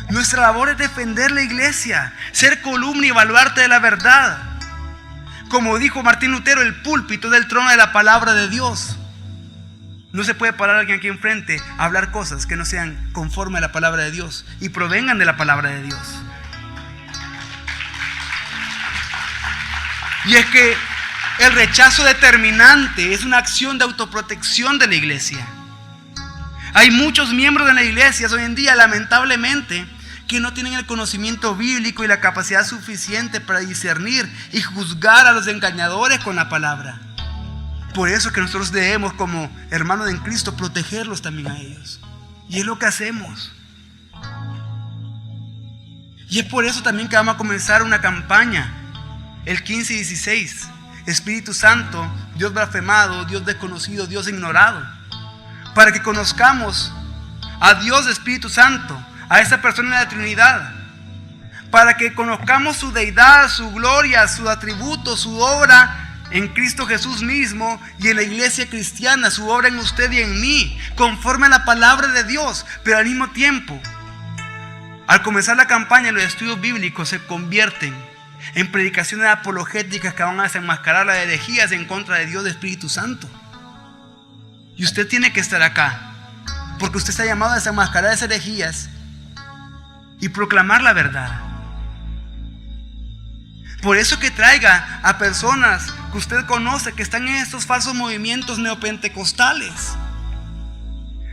Nuestra labor es defender la iglesia, ser columna y baluarte de la verdad. Como dijo Martín Lutero, el púlpito del trono de la palabra de Dios. No se puede parar alguien aquí enfrente a hablar cosas que no sean conforme a la palabra de Dios y provengan de la palabra de Dios. Y es que el rechazo determinante es una acción de autoprotección de la iglesia. Hay muchos miembros de las iglesias hoy en día, lamentablemente, que no tienen el conocimiento bíblico y la capacidad suficiente para discernir y juzgar a los engañadores con la palabra. Por eso es que nosotros debemos, como hermanos en Cristo, protegerlos también a ellos. Y es lo que hacemos. Y es por eso también que vamos a comenzar una campaña el 15 y 16. Espíritu Santo, Dios blasfemado, Dios desconocido, Dios ignorado. Para que conozcamos a Dios Espíritu Santo, a esa persona de la Trinidad. Para que conozcamos su deidad, su gloria, sus atributos, su obra en Cristo Jesús mismo y en la iglesia cristiana, su obra en usted y en mí, conforme a la palabra de Dios. Pero al mismo tiempo, al comenzar la campaña, los estudios bíblicos se convierten en predicaciones apologéticas que van a desenmascarar las herejías en contra de Dios, de Espíritu Santo. Y usted tiene que estar acá, porque usted está llamado a desenmascarar esas herejías y proclamar la verdad. Por eso que traiga a personas que usted conoce que están en estos falsos movimientos neopentecostales,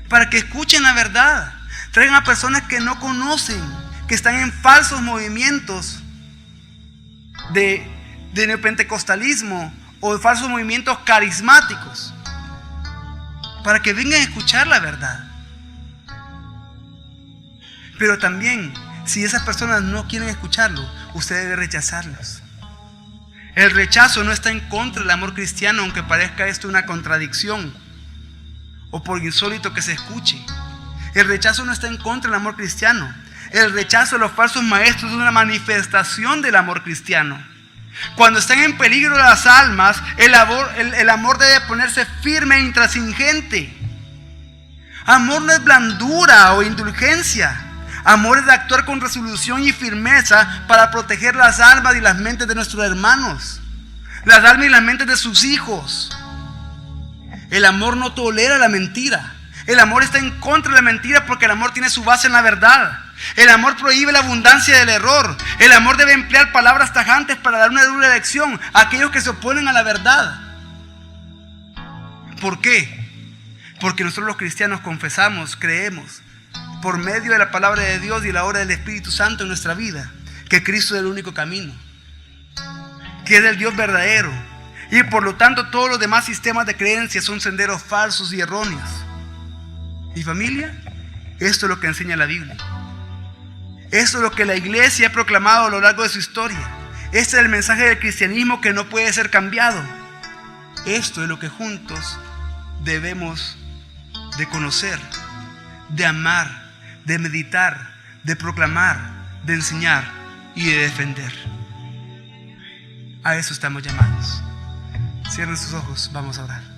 para que escuchen la verdad. Traigan a personas que no conocen, que están en falsos movimientos de neopentecostalismo o de falsos movimientos carismáticos, para que vengan a escuchar la verdad. Pero también, si esas personas no quieren escucharlo, usted debe rechazarlos. El rechazo no está en contra del amor cristiano, aunque parezca esto una contradicción o por insólito que se escuche. El rechazo no está en contra del amor cristiano. El rechazo de los falsos maestros es una manifestación del amor cristiano. Cuando están en peligro las almas, el amor debe ponerse firme e intransigente. Amor no es blandura o indulgencia. Amor es de actuar con resolución y firmeza para proteger las almas y las mentes de nuestros hermanos, las almas y las mentes de sus hijos. El amor no tolera la mentira. El amor está en contra de la mentira porque el amor tiene su base en la verdad. El amor prohíbe la abundancia del error. El amor debe emplear palabras tajantes para dar una dura lección a aquellos que se oponen a la verdad. ¿Por qué? Porque nosotros los cristianos confesamos, creemos, por medio de la palabra de Dios y la obra del Espíritu Santo en nuestra vida, que Cristo es el único camino, que es el Dios verdadero, y por lo tanto todos los demás sistemas de creencias son senderos falsos y erróneos. ¿Y familia? Esto es lo que enseña la Biblia. Esto es lo que la iglesia ha proclamado a lo largo de su historia. Este es el mensaje del cristianismo que no puede ser cambiado. Esto es lo que juntos debemos de conocer, de amar, de meditar, de proclamar, de enseñar y de defender. A eso estamos llamados. Cierren sus ojos, vamos a orar.